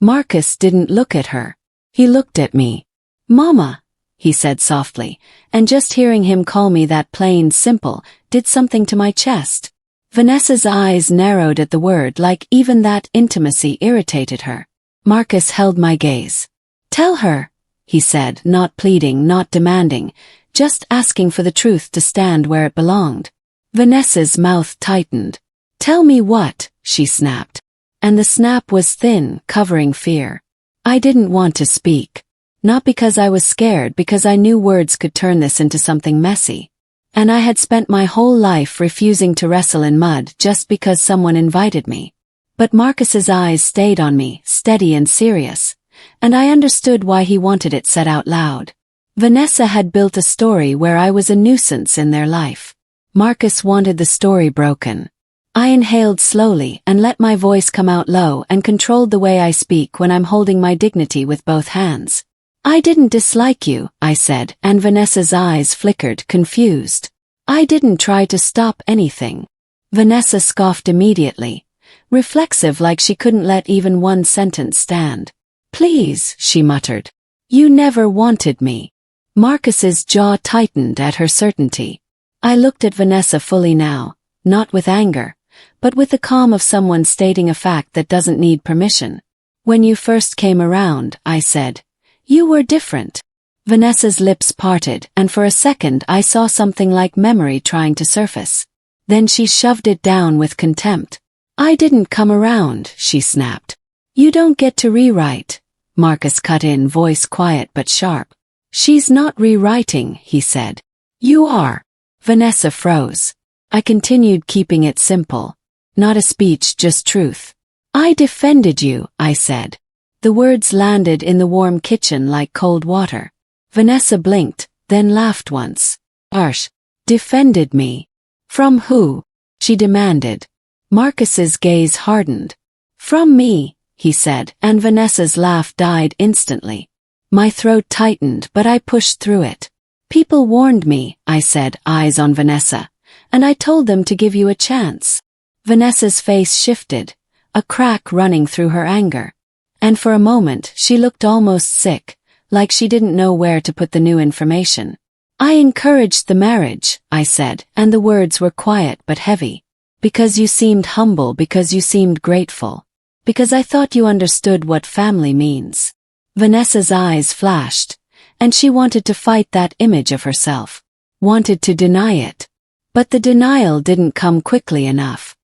Marcus didn't look at her. He looked at me. "Mama," he said softly, and just hearing him call me that plain, simple, did something to my chest. Vanessa's eyes narrowed at the word like even that intimacy irritated her. Marcus held my gaze. "Tell her," he said, not pleading, not demanding, just asking for the truth to stand where it belonged. Vanessa's mouth tightened. "Tell me what?" she snapped. And the snap was thin, covering fear. I didn't want to speak. Not because I was scared, because I knew words could turn this into something messy. And I had spent my whole life refusing to wrestle in mud just because someone invited me. But Marcus's eyes stayed on me, steady and serious, and I understood why he wanted it said out loud. Vanessa had built a story where I was a nuisance in their life. Marcus wanted the story broken. I inhaled slowly and let my voice come out low and controlled the way I speak when I'm holding my dignity with both hands. "I didn't dislike you," I said, and Vanessa's eyes flickered, confused. "I didn't try to stop anything." Vanessa scoffed immediately, reflexive like she couldn't let even one sentence stand. "Please," she muttered. "You never wanted me." Marcus's jaw tightened at her certainty. I looked at Vanessa fully now, not with anger, but with the calm of someone stating a fact that doesn't need permission. "When you first came around," I said, "you were different." Vanessa's lips parted, and for a second I saw something like memory trying to surface. Then she shoved it down with contempt. "I didn't come around," she snapped. "You don't get to rewrite." Marcus cut in, voice quiet but sharp. "She's not rewriting," he said. "You are." Vanessa froze. I continued, keeping it simple. Not a speech, just truth. "I defended you," I said. The words landed in the warm kitchen like cold water. Vanessa blinked, then laughed once. "Harsh. Defended me. From who?" she demanded. Marcus's gaze hardened. "From me," he said, and Vanessa's laugh died instantly. My throat tightened, but I pushed through it. "People warned me," I said, eyes on Vanessa, "and I told them to give you a chance." Vanessa's face shifted, a crack running through her anger. And for a moment she looked almost sick, like she didn't know where to put the new information. I encouraged the marriage, I said, and the words were quiet but heavy. Because you seemed humble, because you seemed grateful. Because I thought you understood what family means. Vanessa's eyes flashed, and she wanted to fight that image of herself. Wanted to deny it. But the denial didn't come quickly enough.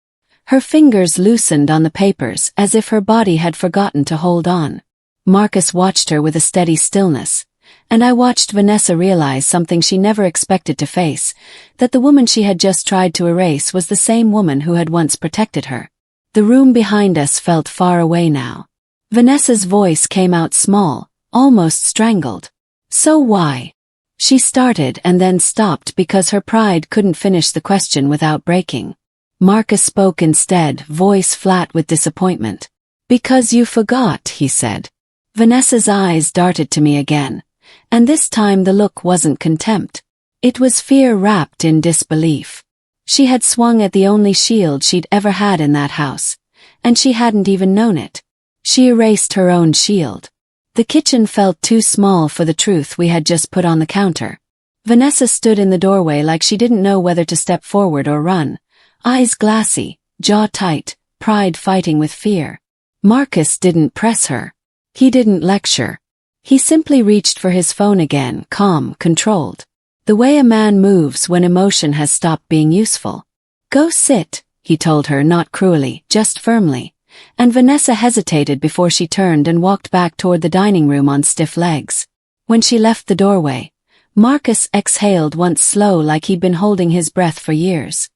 Her fingers loosened on the papers as if her body had forgotten to hold on. Marcus watched her with a steady stillness, and I watched Vanessa realize something she never expected to face, that the woman she had just tried to erase was the same woman who had once protected her. The room behind us felt far away now. Vanessa's voice came out small, almost strangled. So why? She started and then stopped because her pride couldn't finish the question without breaking. Marcus spoke instead, voice flat with disappointment. Because you forgot, he said. Vanessa's eyes darted to me again, and this time the look wasn't contempt. It was fear wrapped in disbelief. She had swung at the only shield she'd ever had in that house, and she hadn't even known it. She erased her own shield. The kitchen felt too small for the truth we had just put on the counter. Vanessa stood in the doorway like she didn't know whether to step forward or run, eyes glassy, jaw tight, pride fighting with fear. Marcus didn't press her. He didn't lecture. He simply reached for his phone again, calm, controlled. The way a man moves when emotion has stopped being useful. Go sit, he told her, not cruelly, just firmly. And Vanessa hesitated before she turned and walked back toward the dining room on stiff legs. When she left the doorway, Marcus exhaled once slow like he'd been holding his breath for years.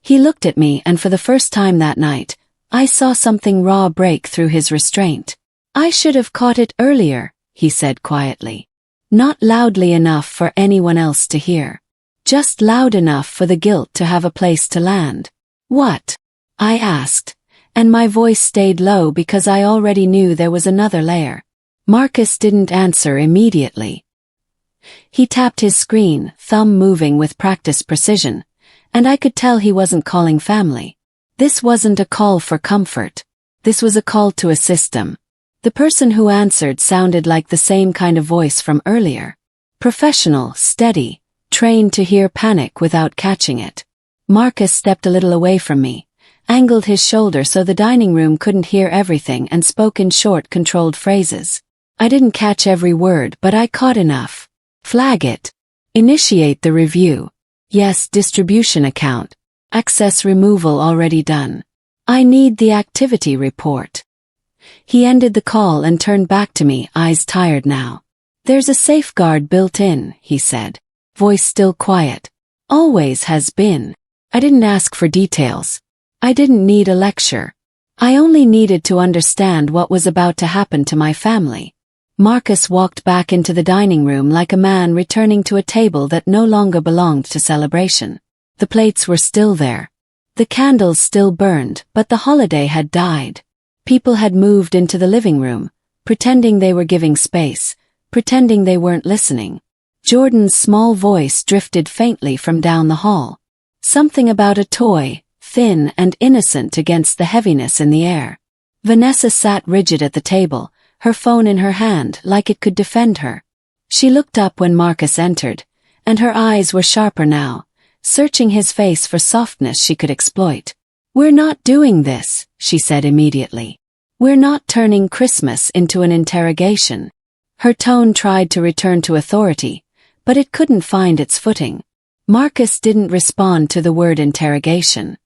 He looked at me, and for the first time that night, I saw something raw break through his restraint. I should have caught it earlier, he said quietly. Not loudly enough for anyone else to hear. Just loud enough for the guilt to have a place to land. What? I asked, and my voice stayed low because I already knew there was another layer. Marcus didn't answer immediately. He tapped his screen, thumb moving with practiced precision, and I could tell he wasn't calling family. This wasn't a call for comfort. This was a call to a system. The person who answered sounded like the same kind of voice from earlier. Professional, steady, trained to hear panic without catching it. Marcus stepped a little away from me, angled his shoulder so the dining room couldn't hear everything, and spoke in short, controlled phrases. I didn't catch every word, but I caught enough. Flag it. Initiate the review. Yes, distribution account. Access removal already done. I need the activity report. He ended the call and turned back to me, eyes tired now. There's a safeguard built in, he said. Voice still quiet. Always has been. I didn't ask for details. I didn't need a lecture. I only needed to understand what was about to happen to my family. Marcus walked back into the dining room like a man returning to a table that no longer belonged to celebration. The plates were still there. The candles still burned, but the holiday had died. People had moved into the living room, pretending they were giving space, pretending they weren't listening. Jordan's small voice drifted faintly from down the hall. Something about a toy, thin and innocent against the heaviness in the air. Vanessa sat rigid at the table, her phone in her hand like it could defend her. She looked up when Marcus entered, and her eyes were sharper now, searching his face for softness she could exploit. We're not doing this, she said immediately. We're not turning Christmas into an interrogation. Her tone tried to return to authority, but it couldn't find its footing. Marcus didn't respond to the word interrogation.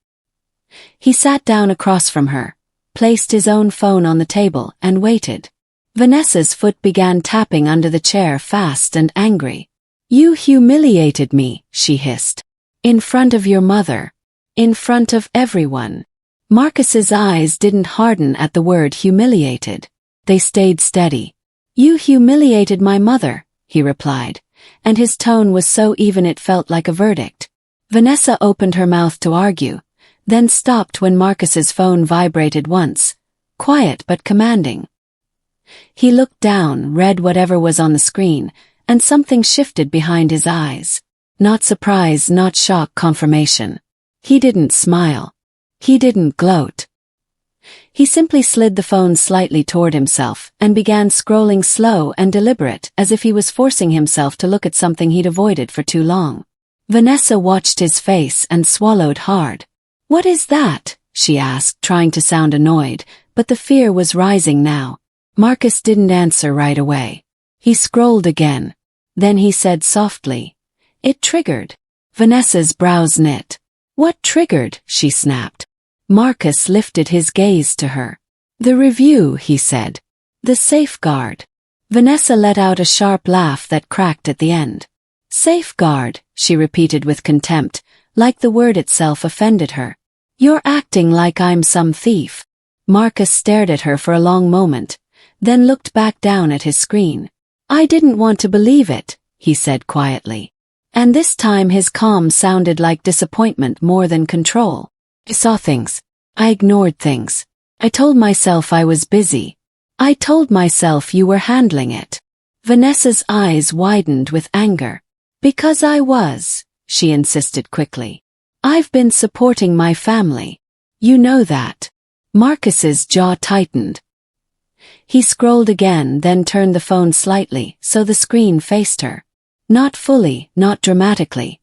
He sat down across from her, placed his own phone on the table, and waited. Vanessa's foot began tapping under the chair, fast and angry. You humiliated me, she hissed. In front of your mother. In front of everyone. Marcus's eyes didn't harden at the word humiliated. They stayed steady. You humiliated my mother, he replied, and his tone was so even it felt like a verdict. Vanessa opened her mouth to argue, then stopped when Marcus's phone vibrated once, quiet but commanding. He looked down, read whatever was on the screen, and something shifted behind his eyes. Not surprise, not shock, confirmation. He didn't smile. He didn't gloat. He simply slid the phone slightly toward himself and began scrolling slow and deliberate as if he was forcing himself to look at something he'd avoided for too long. Vanessa watched his face and swallowed hard. "What is that?" she asked, trying to sound annoyed, but the fear was rising now. Marcus didn't answer right away. He scrolled again. Then he said softly, "It triggered." Vanessa's brows knit. "What triggered?" she snapped. Marcus lifted his gaze to her. "The review," he said. "The safeguard." Vanessa let out a sharp laugh that cracked at the end. "Safeguard," she repeated with contempt, like the word itself offended her. "You're acting like I'm some thief." Marcus stared at her for a long moment, then looked back down at his screen. "I didn't want to believe it," he said quietly. And this time his calm sounded like disappointment more than control. "I saw things. I ignored things. I told myself I was busy. I told myself you were handling it." Vanessa's eyes widened with anger. "Because I was," she insisted quickly. "I've been supporting my family. You know that." Marcus's jaw tightened. He scrolled again, then turned the phone slightly so the screen faced her. Not fully, not dramatically.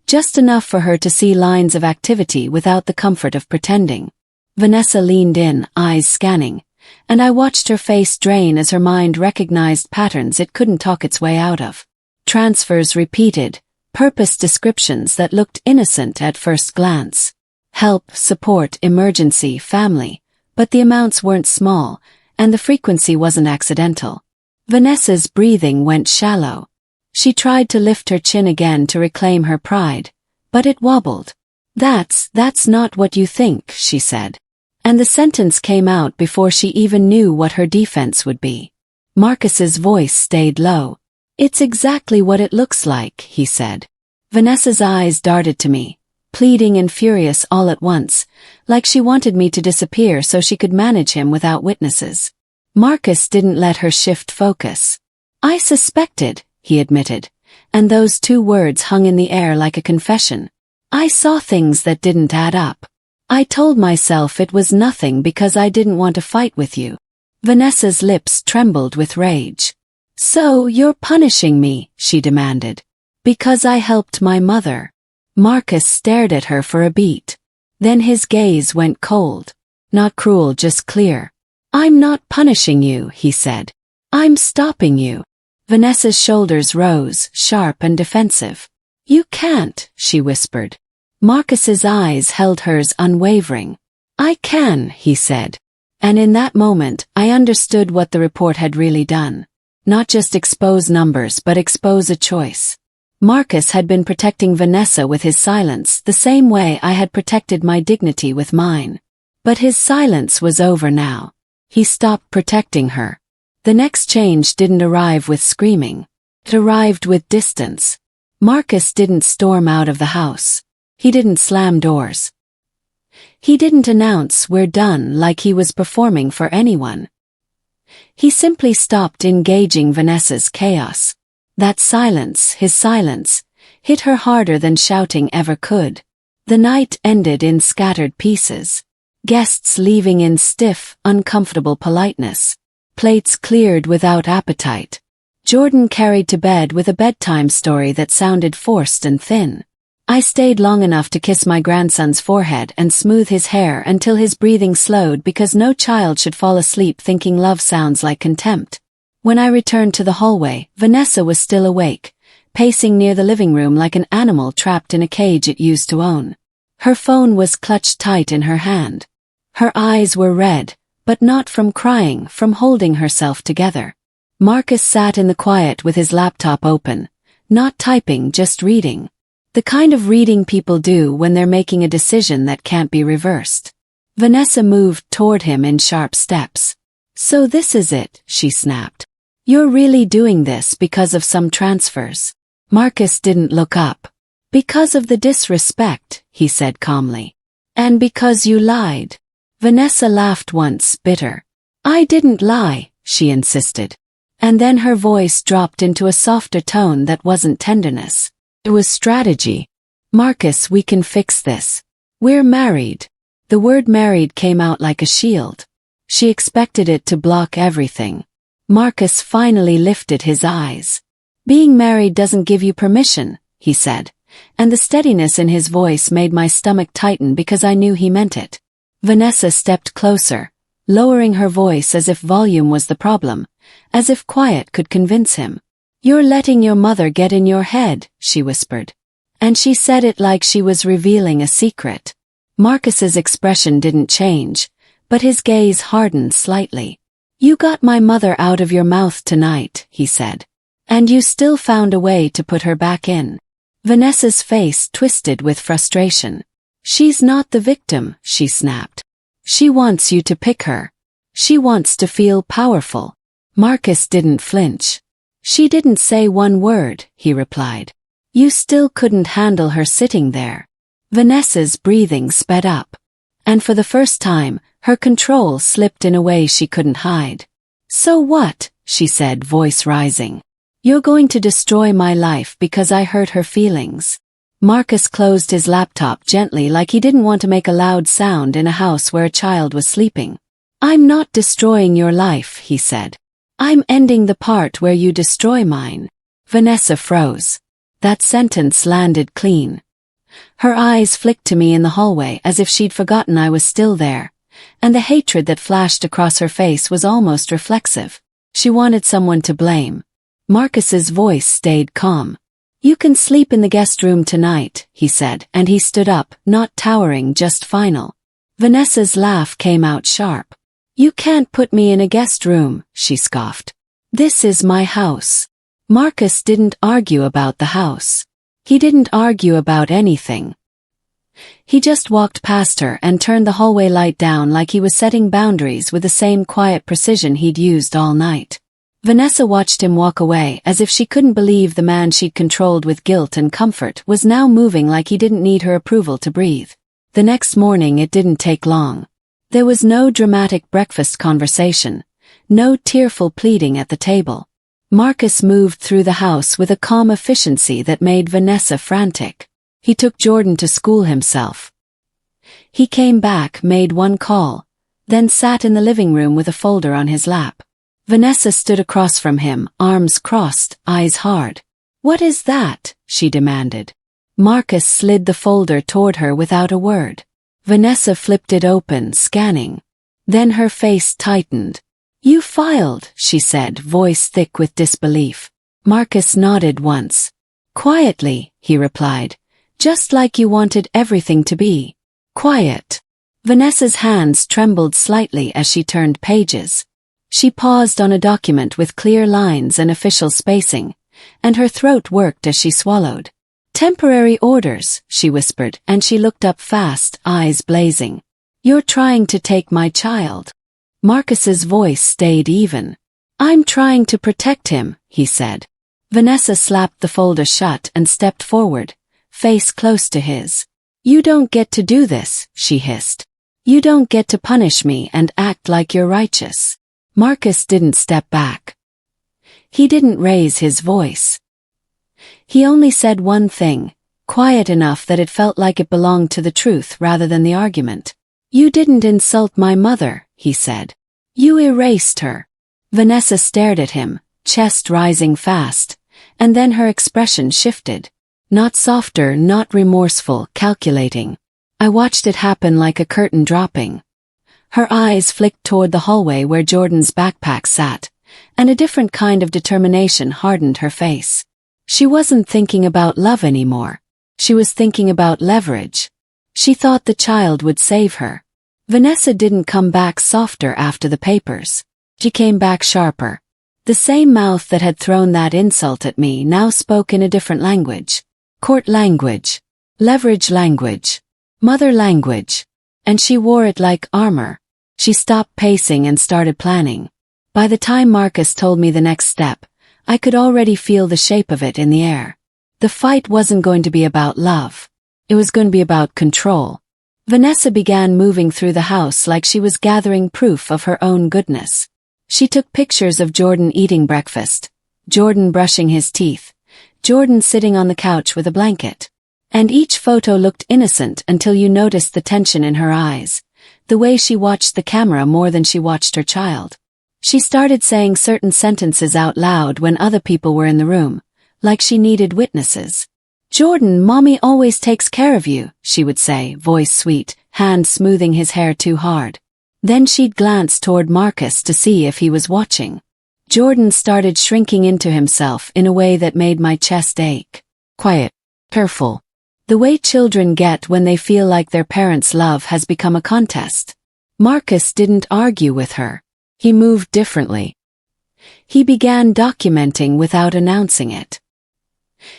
Just enough for her to see lines of activity without the comfort of pretending. Vanessa leaned in, eyes scanning, and I watched her face drain as her mind recognized patterns it couldn't talk its way out of. Transfers repeated, purpose descriptions that looked innocent at first glance. Help, support, emergency, family, but the amounts weren't small, and the frequency wasn't accidental. Vanessa's breathing went shallow. She tried to lift her chin again to reclaim her pride, but it wobbled. That's not what you think," she said. And the sentence came out before she even knew what her defense would be. Marcus's voice stayed low. "It's exactly what it looks like," he said. Vanessa's eyes darted to me, pleading and furious all at once, like she wanted me to disappear so she could manage him without witnesses. Marcus didn't let her shift focus. "I suspected," he admitted, and those two words hung in the air like a confession. "I saw things that didn't add up. I told myself it was nothing because I didn't want to fight with you." Vanessa's lips trembled with rage. "So you're punishing me," she demanded. "Because I helped my mother." Marcus stared at her for a beat. Then his gaze went cold. Not cruel, just clear. "I'm not punishing you," he said. "I'm stopping you." Vanessa's shoulders rose, sharp and defensive. "You can't," she whispered. Marcus's eyes held hers unwavering. "I can," he said. And in that moment, I understood what the report had really done. Not just expose numbers, but expose a choice. Marcus had been protecting Vanessa with his silence the same way I had protected my dignity with mine. But his silence was over now. He stopped protecting her. The next change didn't arrive with screaming. It arrived with distance. Marcus didn't storm out of the house. He didn't slam doors. He didn't announce "we're done" like he was performing for anyone. He simply stopped engaging Vanessa's chaos. That silence, his silence, hit her harder than shouting ever could. The night ended in scattered pieces. Guests leaving in stiff, uncomfortable politeness. Plates cleared without appetite. Jordan carried to bed with a bedtime story that sounded forced and thin. I stayed long enough to kiss my grandson's forehead and smooth his hair until his breathing slowed because no child should fall asleep thinking love sounds like contempt. When I returned to the hallway, Vanessa was still awake, pacing near the living room like an animal trapped in a cage it used to own. Her phone was clutched tight in her hand. Her eyes were red, but not from crying, from holding herself together. Marcus sat in the quiet with his laptop open, not typing, just reading. The kind of reading people do when they're making a decision that can't be reversed. Vanessa moved toward him in sharp steps. "So this is it," she snapped. "You're really doing this because of some transfers." Marcus didn't look up. "Because of the disrespect," he said calmly. "And because you lied." Vanessa laughed once, bitter. "I didn't lie," she insisted. And then her voice dropped into a softer tone that wasn't tenderness. "It was strategy. Marcus, we can fix this. We're married." The word married came out like a shield. She expected it to block everything. Marcus finally lifted his eyes. Being married doesn't give you permission, he said, and the steadiness in his voice made my stomach tighten because I knew he meant it. Vanessa stepped closer, lowering her voice as if volume was the problem, as if quiet could convince him. "You're letting your mother get in your head," she whispered. And she said it like she was revealing a secret. Marcus's expression didn't change, but his gaze hardened slightly. "You got my mother out of your mouth tonight," he said. "And you still found a way to put her back in." Vanessa's face twisted with frustration. "She's not the victim," she snapped. "She wants you to pick her. She wants to feel powerful." Marcus didn't flinch. "She didn't say one word," he replied. "You still couldn't handle her sitting there." Vanessa's breathing sped up. And for the first time, her control slipped in a way she couldn't hide. "So what?" she said, voice rising. "You're going to destroy my life because I hurt her feelings." Marcus closed his laptop gently like he didn't want to make a loud sound in a house where a child was sleeping. "I'm not destroying your life," he said. "I'm ending the part where you destroy mine." Vanessa froze. That sentence landed clean. Her eyes flicked to me in the hallway as if she'd forgotten I was still there, and the hatred that flashed across her face was almost reflexive. She wanted someone to blame. Marcus's voice stayed calm. "You can sleep in the guest room tonight," he said, and he stood up, not towering, just final. Vanessa's laugh came out sharp. "You can't put me in a guest room," she scoffed. "This is my house." Marcus didn't argue about the house. He didn't argue about anything. He just walked past her and turned the hallway light down like he was setting boundaries with the same quiet precision he'd used all night. Vanessa watched him walk away as if she couldn't believe the man she'd controlled with guilt and comfort was now moving like he didn't need her approval to breathe. The next morning it didn't take long. There was no dramatic breakfast conversation, no tearful pleading at the table. Marcus moved through the house with a calm efficiency that made Vanessa frantic. He took Jordan to school himself. He came back, made one call, then sat in the living room with a folder on his lap. Vanessa stood across from him, arms crossed, eyes hard. "What is that?" she demanded. Marcus slid the folder toward her without a word. Vanessa flipped it open, scanning. Then her face tightened. "You filed," she said, voice thick with disbelief. Marcus nodded once. "Quietly," he replied, "just like you wanted everything to be. Quiet." Vanessa's hands trembled slightly as she turned pages. She paused on a document with clear lines and official spacing, and her throat worked as she swallowed. "Temporary orders," she whispered, and she looked up fast, eyes blazing. "You're trying to take my child." Marcus's voice stayed even. "I'm trying to protect him," he said. Vanessa slapped the folder shut and stepped forward, face close to his. "You don't get to do this," she hissed. "You don't get to punish me and act like you're righteous." Marcus didn't step back. He didn't raise his voice. He only said one thing, quiet enough that it felt like it belonged to the truth rather than the argument. "You didn't insult my mother," he said. "You erased her." Vanessa stared at him, chest rising fast, and then her expression shifted. Not softer, not remorseful, calculating. I watched it happen like a curtain dropping. Her eyes flicked toward the hallway where Jordan's backpack sat, and a different kind of determination hardened her face. She wasn't thinking about love anymore. She was thinking about leverage. She thought the child would save her. Vanessa didn't come back softer after the papers. She came back sharper. The same mouth that had thrown that insult at me now spoke in a different language. Court language. Leverage language. Mother language. And she wore it like armor. She stopped pacing and started planning. By the time Marcus told me the next step, I could already feel the shape of it in the air. The fight wasn't going to be about love. It was going to be about control. Vanessa began moving through the house like she was gathering proof of her own goodness. She took pictures of Jordan eating breakfast, Jordan brushing his teeth, Jordan sitting on the couch with a blanket. And each photo looked innocent until you noticed the tension in her eyes, the way she watched the camera more than she watched her child. She started saying certain sentences out loud when other people were in the room, like she needed witnesses. "Jordan, Mommy always takes care of you," she would say, voice sweet, hand smoothing his hair too hard. Then she'd glance toward Marcus to see if he was watching. Jordan started shrinking into himself in a way that made my chest ache. Quiet. Careful. The way children get when they feel like their parents' love has become a contest. Marcus didn't argue with her. He moved differently. He began documenting without announcing it.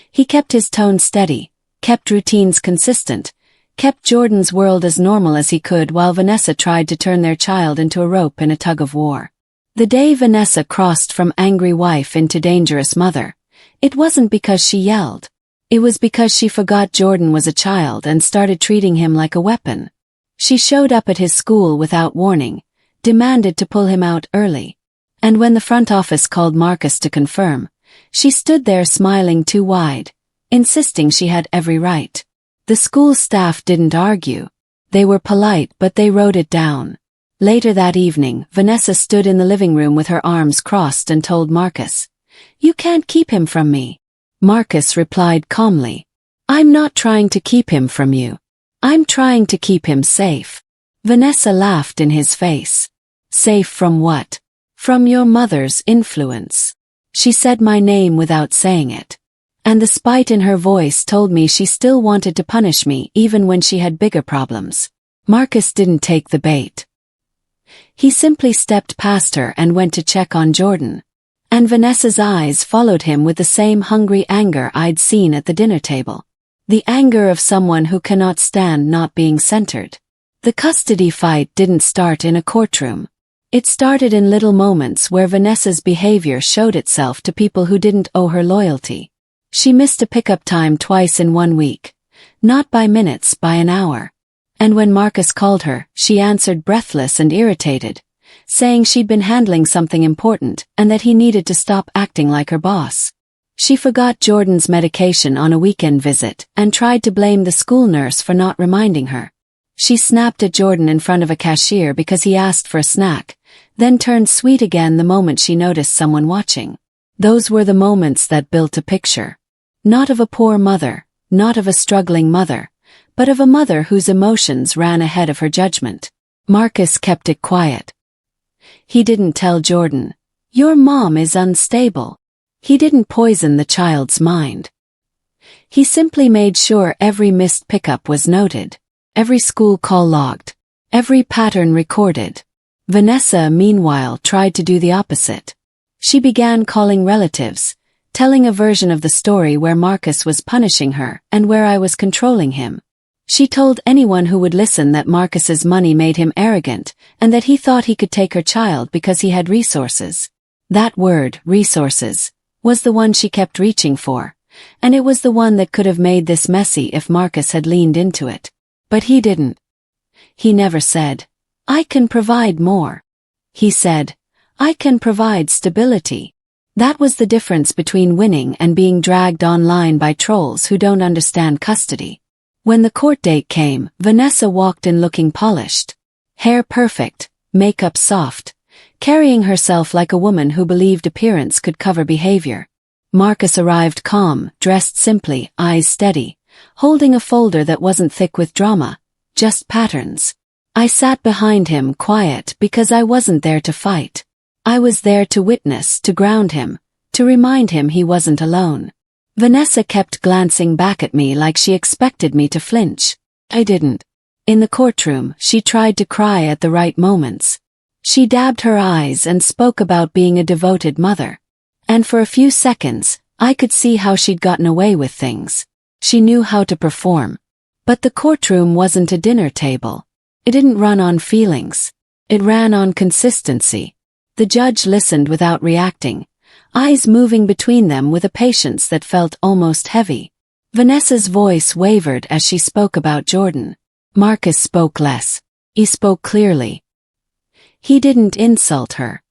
He kept his tone steady, kept routines consistent, kept Jordan's world as normal as he could while Vanessa tried to turn their child into a rope in a tug-of-war. The day Vanessa crossed from angry wife into dangerous mother, it wasn't because she yelled. It was because she forgot Jordan was a child and started treating him like a weapon. She showed up at his school without warning, demanded to pull him out early. And when the front office called Marcus to confirm, she stood there smiling too wide, insisting she had every right. The school staff didn't argue. They were polite, but they wrote it down. Later that evening, Vanessa stood in the living room with her arms crossed and told Marcus, "You can't keep him from me." Marcus replied calmly, "I'm not trying to keep him from you. I'm trying to keep him safe." Vanessa laughed in his face. "Safe from what?" "From your mother's influence." She said my name without saying it. And the spite in her voice told me she still wanted to punish me even when she had bigger problems. Marcus didn't take the bait. He simply stepped past her and went to check on Jordan. And Vanessa's eyes followed him with the same hungry anger I'd seen at the dinner table. The anger of someone who cannot stand not being centered. The custody fight didn't start in a courtroom. It started in little moments where Vanessa's behavior showed itself to people who didn't owe her loyalty. She missed a pickup time twice in 1 week. Not by minutes, by an hour. And when Marcus called her, she answered breathless and irritated, saying she'd been handling something important and that he needed to stop acting like her boss. She forgot Jordan's medication on a weekend visit and tried to blame the school nurse for not reminding her. She snapped at Jordan in front of a cashier because he asked for a snack, then turned sweet again the moment she noticed someone watching. Those were the moments that built a picture. Not of a poor mother, not of a struggling mother, but of a mother whose emotions ran ahead of her judgment. Marcus kept it quiet. He didn't tell Jordan, "Your mom is unstable." He didn't poison the child's mind. He simply made sure every missed pickup was noted, every school call logged, every pattern recorded. Vanessa, meanwhile, tried to do the opposite. She began calling relatives, telling a version of the story where Marcus was punishing her and where I was controlling him. She told anyone who would listen that Marcus's money made him arrogant and that he thought he could take her child because he had resources. That word, resources, was the one she kept reaching for, and it was the one that could have made this messy if Marcus had leaned into it. But he didn't. He never said, "I can provide more." He said, "I can provide stability." That was the difference between winning and being dragged online by trolls who don't understand custody. When the court date came, Vanessa walked in looking polished. Hair perfect, makeup soft, carrying herself like a woman who believed appearance could cover behavior. Marcus arrived calm, dressed simply, eyes steady, holding a folder that wasn't thick with drama, just patterns. I sat behind him quiet because I wasn't there to fight. I was there to witness, to ground him, to remind him he wasn't alone. Vanessa kept glancing back at me like she expected me to flinch. I didn't. In the courtroom, she tried to cry at the right moments. She dabbed her eyes and spoke about being a devoted mother. And for a few seconds, I could see how she'd gotten away with things. She knew how to perform. But the courtroom wasn't a dinner table. It didn't run on feelings. It ran on consistency. The judge listened without reacting, eyes moving between them with a patience that felt almost heavy. Vanessa's voice wavered as she spoke about Jordan. Marcus spoke less. He spoke clearly. He didn't insult her.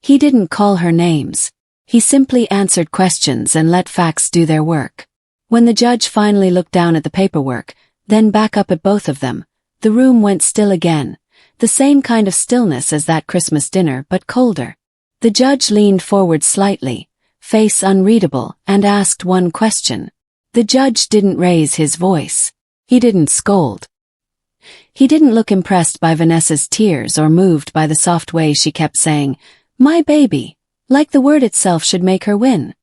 He didn't call her names. He simply answered questions and let facts do their work. When the judge finally looked down at the paperwork, then back up at both of them, the room went still again, the same kind of stillness as that Christmas dinner but colder. The judge leaned forward slightly, face unreadable, and asked one question. The judge didn't raise his voice. He didn't scold. He didn't look impressed by Vanessa's tears or moved by the soft way she kept saying, "My baby," like the word itself should make her win.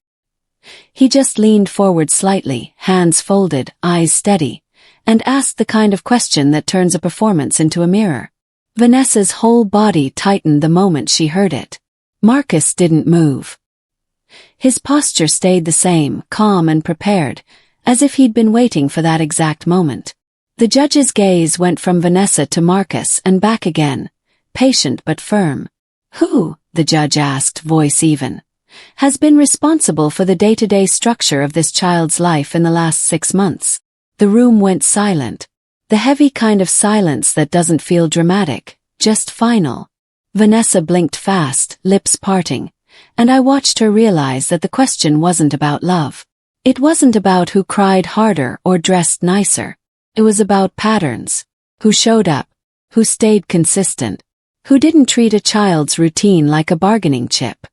He just leaned forward slightly, hands folded, eyes steady, and asked the kind of question that turns a performance into a mirror. Vanessa's whole body tightened the moment she heard it. Marcus didn't move. His posture stayed the same, calm and prepared, as if he'd been waiting for that exact moment. The judge's gaze went from Vanessa to Marcus and back again, patient but firm. "Who," the judge asked, voice even, "has been responsible for the day-to-day structure of this child's life in the last 6 months?" The room went silent. The heavy kind of silence that doesn't feel dramatic, just final. Vanessa blinked fast, lips parting, and I watched her realize that the question wasn't about love. It wasn't about who cried harder or dressed nicer. It was about patterns. Who showed up? Who stayed consistent? Who didn't treat a child's routine like a bargaining chip?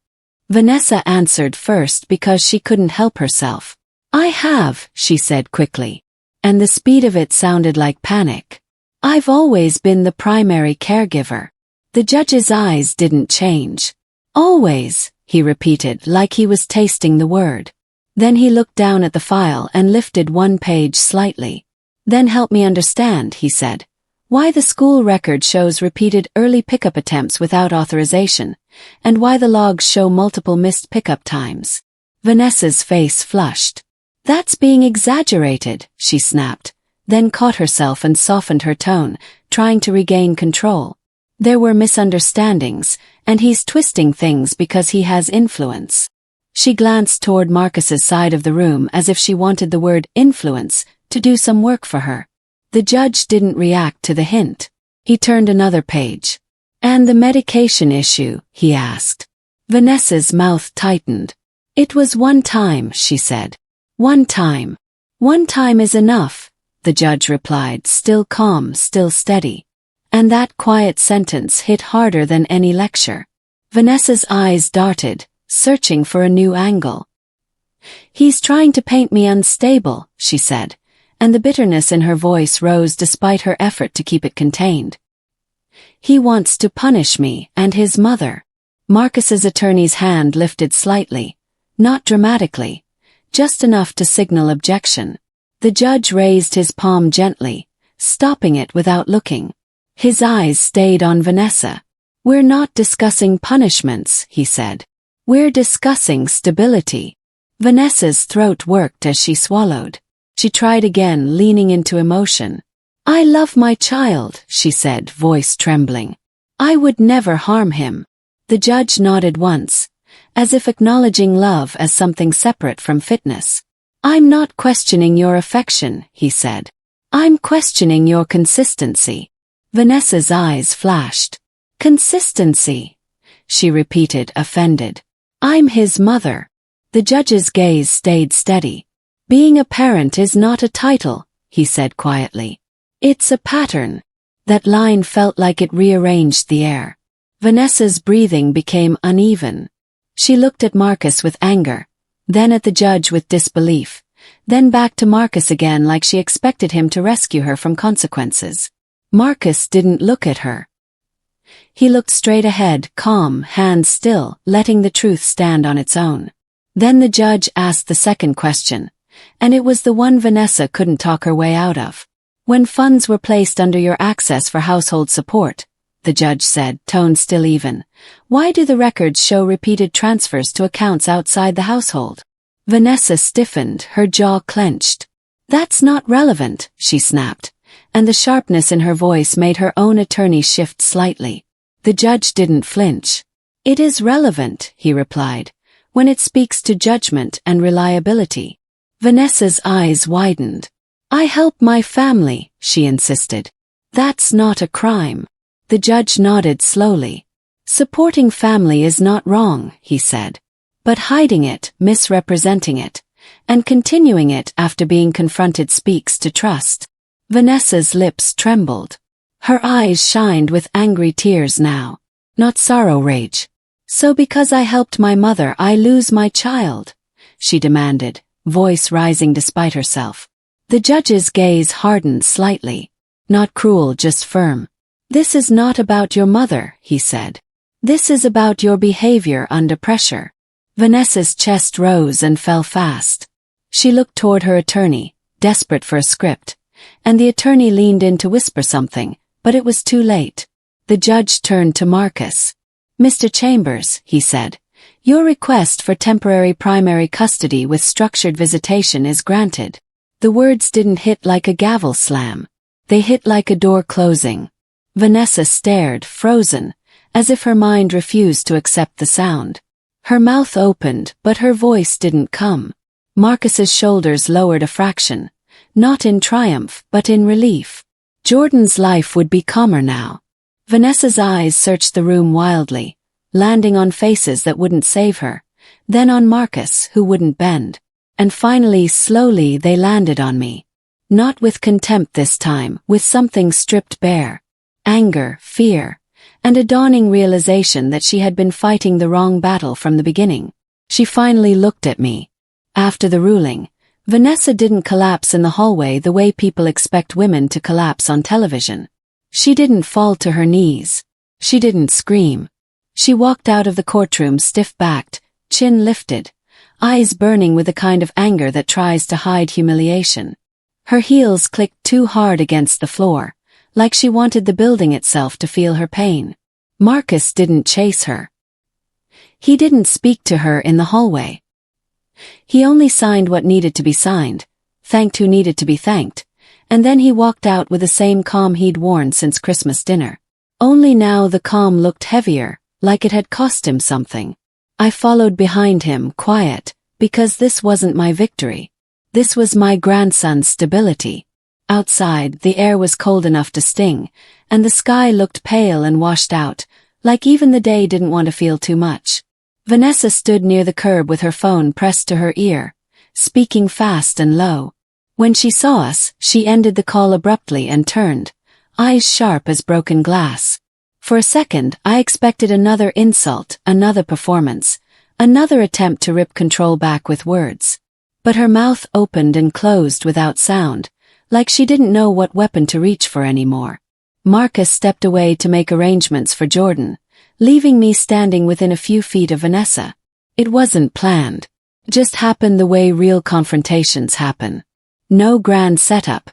Vanessa answered first because she couldn't help herself. "I have," she said quickly, and the speed of it sounded like panic. "I've always been the primary caregiver." The judge's eyes didn't change. "Always," he repeated like he was tasting the word. Then he looked down at the file and lifted one page slightly. "Then help me understand," he said, "why the school record shows repeated early pickup attempts without authorization, and why the logs show multiple missed pickup times." Vanessa's face flushed. "That's being exaggerated," she snapped, then caught herself and softened her tone, trying to regain control. "There were misunderstandings, and he's twisting things because he has influence." She glanced toward Marcus's side of the room as if she wanted the word influence to do some work for her. The judge didn't react to the hint. He turned another page. "And the medication issue?" he asked. Vanessa's mouth tightened. "It was one time," she said. "One time. One time is enough," the judge replied, still calm, still steady. And that quiet sentence hit harder than any lecture. Vanessa's eyes darted, searching for a new angle. "He's trying to paint me unstable," she said, and the bitterness in her voice rose despite her effort to keep it contained. "He wants to punish me and his mother." Marcus's attorney's hand lifted slightly, not dramatically, just enough to signal objection. The judge raised his palm gently, stopping it without looking. His eyes stayed on Vanessa. "We're not discussing punishments," he said. "We're discussing stability." Vanessa's throat worked as she swallowed. She tried again, leaning into emotion. "I love my child," she said, voice trembling. "I would never harm him." The judge nodded once, as if acknowledging love as something separate from fitness. "I'm not questioning your affection," he said. "I'm questioning your consistency." Vanessa's eyes flashed. "Consistency," she repeated, offended. "I'm his mother." The judge's gaze stayed steady. "Being a parent is not a title," he said quietly. "It's a pattern." That line felt like it rearranged the air. Vanessa's breathing became uneven. She looked at Marcus with anger, then at the judge with disbelief, then back to Marcus again like she expected him to rescue her from consequences. Marcus didn't look at her. He looked straight ahead, calm, hands still, letting the truth stand on its own. Then the judge asked the second question, and it was the one Vanessa couldn't talk her way out of. "When funds were placed under your access for household support," the judge said, tone still even, "why do the records show repeated transfers to accounts outside the household?" Vanessa stiffened, her jaw clenched. "That's not relevant," she snapped, and the sharpness in her voice made her own attorney shift slightly. The judge didn't flinch. "It is relevant," he replied, "when it speaks to judgment and reliability." Vanessa's eyes widened. "I help my family," she insisted. "That's not a crime." The judge nodded slowly. "Supporting family is not wrong," he said. "But hiding it, misrepresenting it, and continuing it after being confronted speaks to trust. Vanessa's lips trembled. Her eyes shined with angry tears now. Not sorrow, rage. So because I helped my mother I lose my child? She demanded, voice rising despite herself. The judge's gaze hardened slightly. Not cruel, just firm. This is not about your mother, he said. This is about your behavior under pressure. Vanessa's chest rose and fell fast. She looked toward her attorney, desperate for a script, and the attorney leaned in to whisper something, but it was too late. The judge turned to Marcus. Mr. Chambers, he said, your request for temporary primary custody with structured visitation is granted. The words didn't hit like a gavel slam. They hit like a door closing. Vanessa stared, frozen, as if her mind refused to accept the sound. Her mouth opened, but her voice didn't come. Marcus's shoulders lowered a fraction, not in triumph, but in relief. Jordan's life would be calmer now. Vanessa's eyes searched the room wildly, landing on faces that wouldn't save her, then on Marcus, who wouldn't bend. And finally, slowly, they landed on me. Not with contempt this time, with something stripped bare. Anger, fear, and a dawning realization that she had been fighting the wrong battle from the beginning. She finally looked at me. After the ruling, Vanessa didn't collapse in the hallway the way people expect women to collapse on television. She didn't fall to her knees. She didn't scream. She walked out of the courtroom stiff-backed, chin lifted, eyes burning with the kind of anger that tries to hide humiliation. Her heels clicked too hard against the floor, like she wanted the building itself to feel her pain. Marcus didn't chase her. He didn't speak to her in the hallway. He only signed what needed to be signed, thanked who needed to be thanked, and then he walked out with the same calm he'd worn since Christmas dinner. Only now the calm looked heavier, like it had cost him something. I followed behind him, quiet, because this wasn't my victory. This was my grandson's stability. Outside, the air was cold enough to sting, and the sky looked pale and washed out, like even the day didn't want to feel too much. Vanessa stood near the curb with her phone pressed to her ear, speaking fast and low. When she saw us, she ended the call abruptly and turned, eyes sharp as broken glass. For a second, I expected another insult, another performance, another attempt to rip control back with words. But her mouth opened and closed without sound, like she didn't know what weapon to reach for anymore. Marcus stepped away to make arrangements for Jordan, leaving me standing within a few feet of Vanessa. It wasn't planned. Just happened the way real confrontations happen. No grand setup.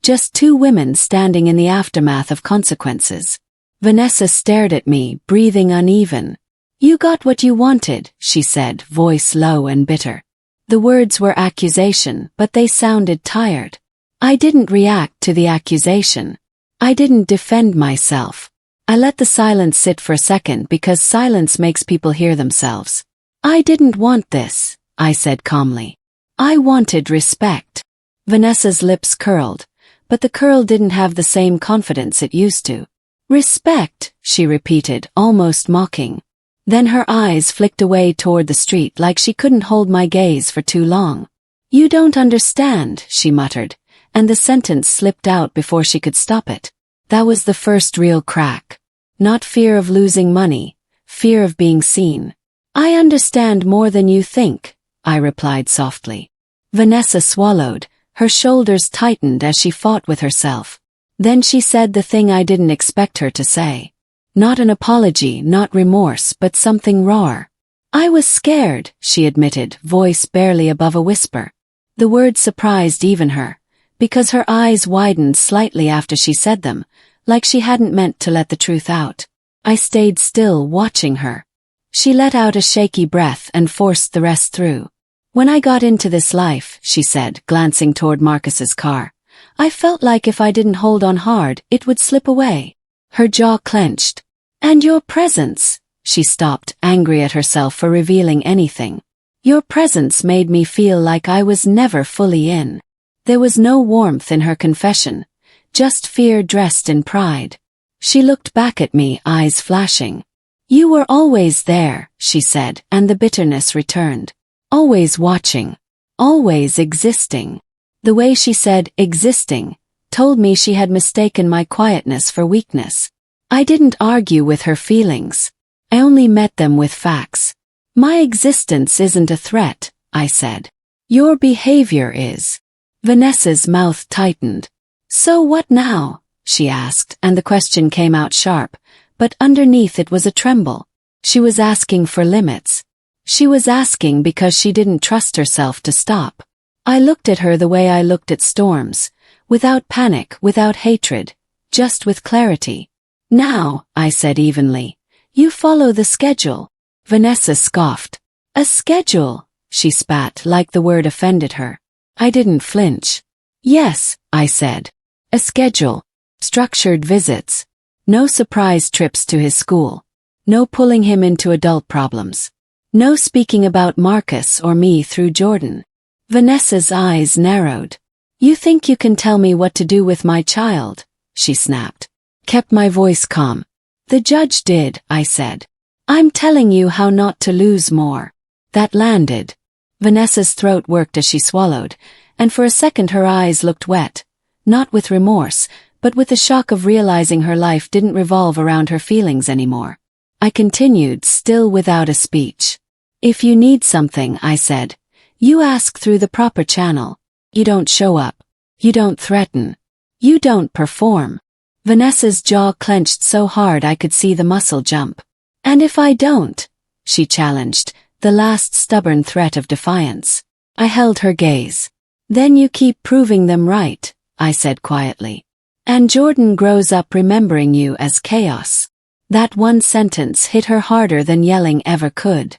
Just two women standing in the aftermath of consequences. Vanessa stared at me, breathing uneven. You got what you wanted, she said, voice low and bitter. The words were accusation, but they sounded tired. I didn't react to the accusation. I didn't defend myself. I let the silence sit for a second because silence makes people hear themselves. I didn't want this, I said calmly. I wanted respect. Vanessa's lips curled, but the curl didn't have the same confidence it used to. Respect, she repeated, almost mocking. Then her eyes flicked away toward the street like she couldn't hold my gaze for too long. You don't understand, she muttered, and the sentence slipped out before she could stop it. That was the first real crack. Not fear of losing money, fear of being seen. I understand more than you think, I replied softly. Vanessa swallowed, her shoulders tightened as she fought with herself. Then she said the thing I didn't expect her to say. Not an apology, not remorse, but something rawer. I was scared, she admitted, voice barely above a whisper. The words surprised even her, because her eyes widened slightly after she said them, like she hadn't meant to let the truth out. I stayed still, watching her. She let out a shaky breath and forced the rest through. When I got into this life, she said, glancing toward Marcus's car, I felt like if I didn't hold on hard, it would slip away. Her jaw clenched. And your presence, she stopped, angry at herself for revealing anything. Your presence made me feel like I was never fully in. There was no warmth in her confession, just fear dressed in pride. She looked back at me, eyes flashing. You were always there, she said, and the bitterness returned. Always watching. always existing. The way she said existing told me she had mistaken my quietness for weakness. I didn't argue with her feelings. I only met them with facts. My existence isn't a threat, I said. Your behavior is. Vanessa's mouth tightened. So what now? She asked, and the question came out sharp, but underneath it was a tremble. She was asking for limits. She was asking because she didn't trust herself to stop. I looked at her the way I looked at storms, without panic, without hatred, just with clarity. Now, I said evenly, you follow the schedule. Vanessa scoffed. A schedule? She spat like the word offended her. I didn't flinch. Yes, I said. A schedule. Structured visits. No surprise trips to his school. No pulling him into adult problems. No speaking about Marcus or me through Jordan. Vanessa's eyes narrowed. You think you can tell me what to do with my child? She snapped. Kept my voice calm. The judge did, I said. I'm telling you how not to lose more. That landed. Vanessa's throat worked as she swallowed, and for a second her eyes looked wet, not with remorse, but with the shock of realizing her life didn't revolve around her feelings anymore. I continued, still without a speech. If you need something, I said, you ask through the proper channel. You don't show up. You don't threaten. You don't perform. Vanessa's jaw clenched so hard I could see the muscle jump. And if I don't? She challenged, the last stubborn threat of defiance. I held her gaze. Then you keep proving them right, I said quietly. And Jordan grows up remembering you as chaos. That one sentence hit her harder than yelling ever could.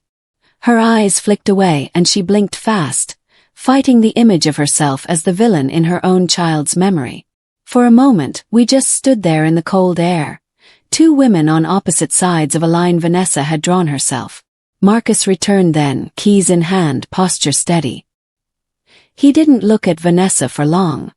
Her eyes flicked away and she blinked fast, fighting the image of herself as the villain in her own child's memory. For a moment, we just stood there in the cold air. Two women on opposite sides of a line Vanessa had drawn herself. Marcus returned then, keys in hand, posture steady. He didn't look at Vanessa for long.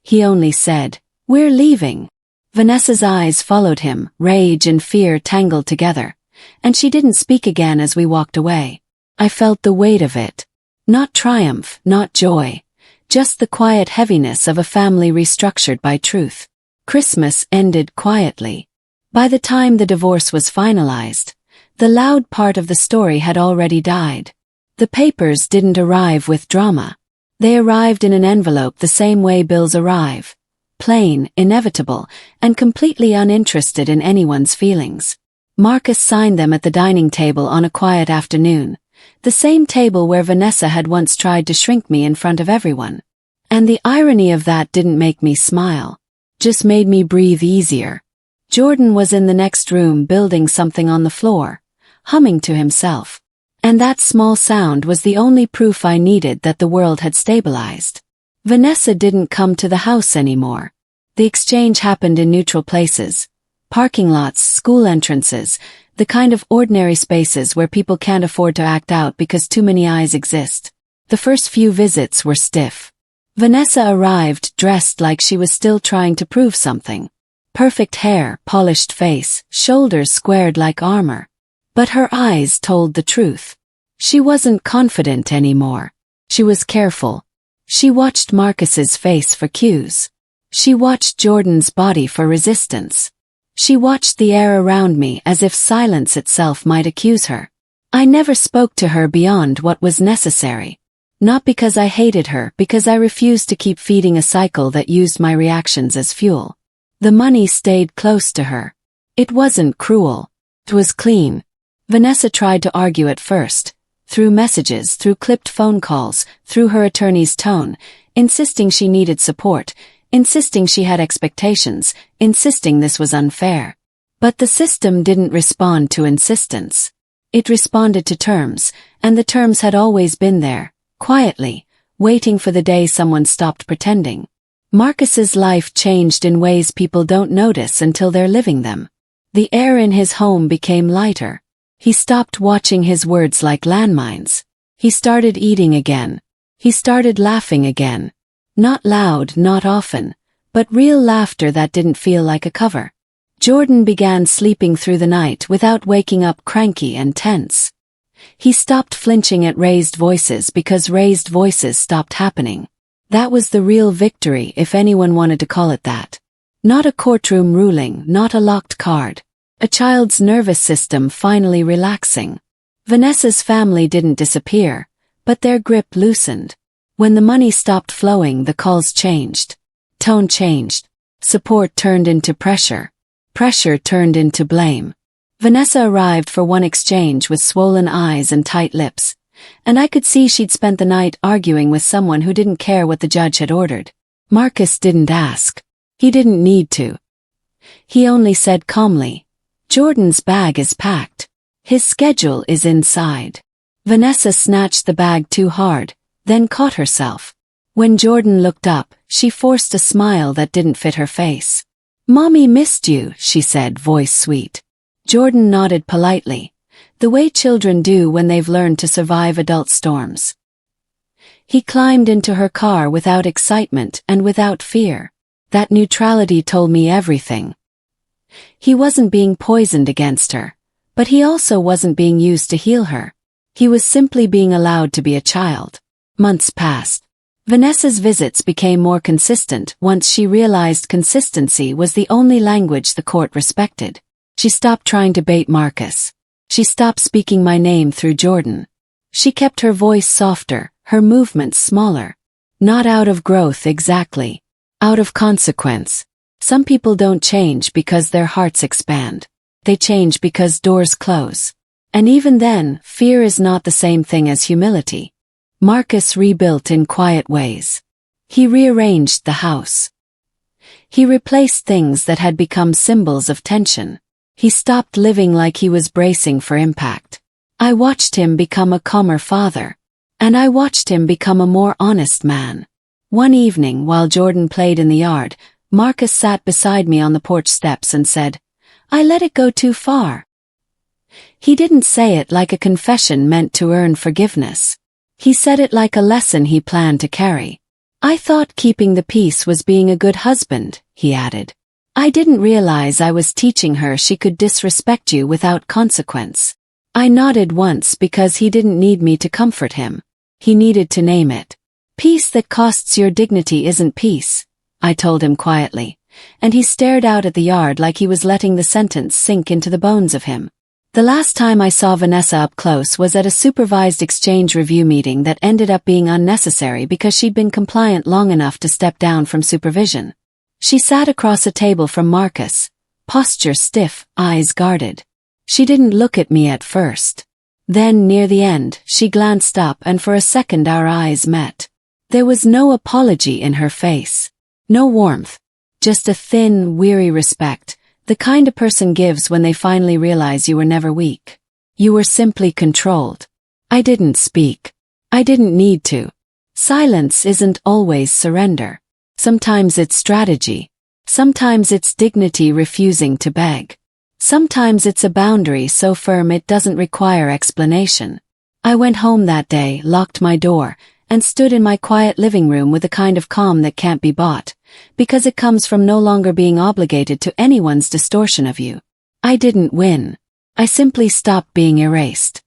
He only said, "We're leaving." Vanessa's eyes followed him, rage and fear tangled together, and she didn't speak again as we walked away. I felt the weight of it. Not triumph, not joy. Just the quiet heaviness of a family restructured by truth. Christmas ended quietly. By the time the divorce was finalized, the loud part of the story had already died. The papers didn't arrive with drama. They arrived in an envelope the same way bills arrive. Plain, inevitable, and completely uninterested in anyone's feelings. Marcus signed them at the dining table on a quiet afternoon. The same table where Vanessa had once tried to shrink me in front of everyone. And the irony of that didn't make me smile. Just made me breathe easier. Jordan was in the next room building something on the floor, humming to himself. And that small sound was the only proof I needed that the world had stabilized. Vanessa didn't come to the house anymore. The exchange happened in neutral places. Parking lots, school entrances, the kind of ordinary spaces where people can't afford to act out because too many eyes exist. The first few visits were stiff. Vanessa arrived dressed like she was still trying to prove something. Perfect hair, polished face, shoulders squared like armor. But her eyes told the truth. She wasn't confident anymore. She was careful. She watched Marcus's face for cues. She watched Jordan's body for resistance. She watched the air around me as if silence itself might accuse her. I never spoke to her beyond what was necessary. Not because I hated her, because I refused to keep feeding a cycle that used my reactions as fuel. The money stayed close to her. It wasn't cruel. It was clean. Vanessa tried to argue at first, through messages, through clipped phone calls, through her attorney's tone, insisting she needed support, insisting she had expectations, insisting this was unfair. But the system didn't respond to insistence. It responded to terms, and the terms had always been there, quietly, waiting for the day someone stopped pretending. Marcus's life changed in ways people don't notice until they're living them. The air in his home became lighter. He stopped watching his words like landmines. He started eating again. He started laughing again. Not loud, not often, but real laughter that didn't feel like a cover. Jordan began sleeping through the night without waking up cranky and tense. He stopped flinching at raised voices because raised voices stopped happening. That was the real victory, if anyone wanted to call it that. Not a courtroom ruling, not a locked card. A child's nervous system finally relaxing. Vanessa's family didn't disappear, but their grip loosened. When the money stopped flowing, the calls changed. Tone changed. Support turned into pressure. Pressure turned into blame. Vanessa arrived for one exchange with swollen eyes and tight lips, and I could see she'd spent the night arguing with someone who didn't care what the judge had ordered. Marcus didn't ask. He didn't need to. He only said calmly, "Jordan's bag is packed. His schedule is inside." Vanessa snatched the bag too hard, then caught herself. When Jordan looked up, she forced a smile that didn't fit her face. "Mommy missed you," she said, voice sweet. Jordan nodded politely, the way children do when they've learned to survive adult storms. He climbed into her car without excitement and without fear. That neutrality told me everything. He wasn't being poisoned against her, but he also wasn't being used to heal her. He was simply being allowed to be a child. Months passed. Vanessa's visits became more consistent once she realized consistency was the only language the court respected. She stopped trying to bait Marcus. She stopped speaking my name through Jordan. She kept her voice softer, her movements smaller. Not out of growth exactly. Out of consequence. Some people don't change because their hearts expand. They change because doors close. And even then, fear is not the same thing as humility. Marcus rebuilt in quiet ways. He rearranged the house. He replaced things that had become symbols of tension. He stopped living like he was bracing for impact. I watched him become a calmer father. And I watched him become a more honest man. One evening, while Jordan played in the yard, Marcus sat beside me on the porch steps and said, "I let it go too far." He didn't say it like a confession meant to earn forgiveness. He said it like a lesson he planned to carry. "I thought keeping the peace was being a good husband," he added. "I didn't realize I was teaching her she could disrespect you without consequence." I nodded once because he didn't need me to comfort him. He needed to name it. "Peace that costs your dignity isn't peace," I told him quietly, and he stared out at the yard like he was letting the sentence sink into the bones of him. The last time I saw Vanessa up close was at a supervised exchange review meeting that ended up being unnecessary because she'd been compliant long enough to step down from supervision. She sat across a table from Marcus, posture stiff, eyes guarded. She didn't look at me at first. Then, near the end, she glanced up and for a second our eyes met. There was no apology in her face. No warmth. Just a thin, weary respect, the kind a person gives when they finally realize you were never weak. You were simply controlled. I didn't speak. I didn't need to. Silence isn't always surrender. Sometimes it's strategy. Sometimes it's dignity refusing to beg. Sometimes it's a boundary so firm it doesn't require explanation. I went home that day, locked my door, and stood in my quiet living room with a kind of calm that can't be bought, because it comes from no longer being obligated to anyone's distortion of you. I didn't win. I simply stopped being erased.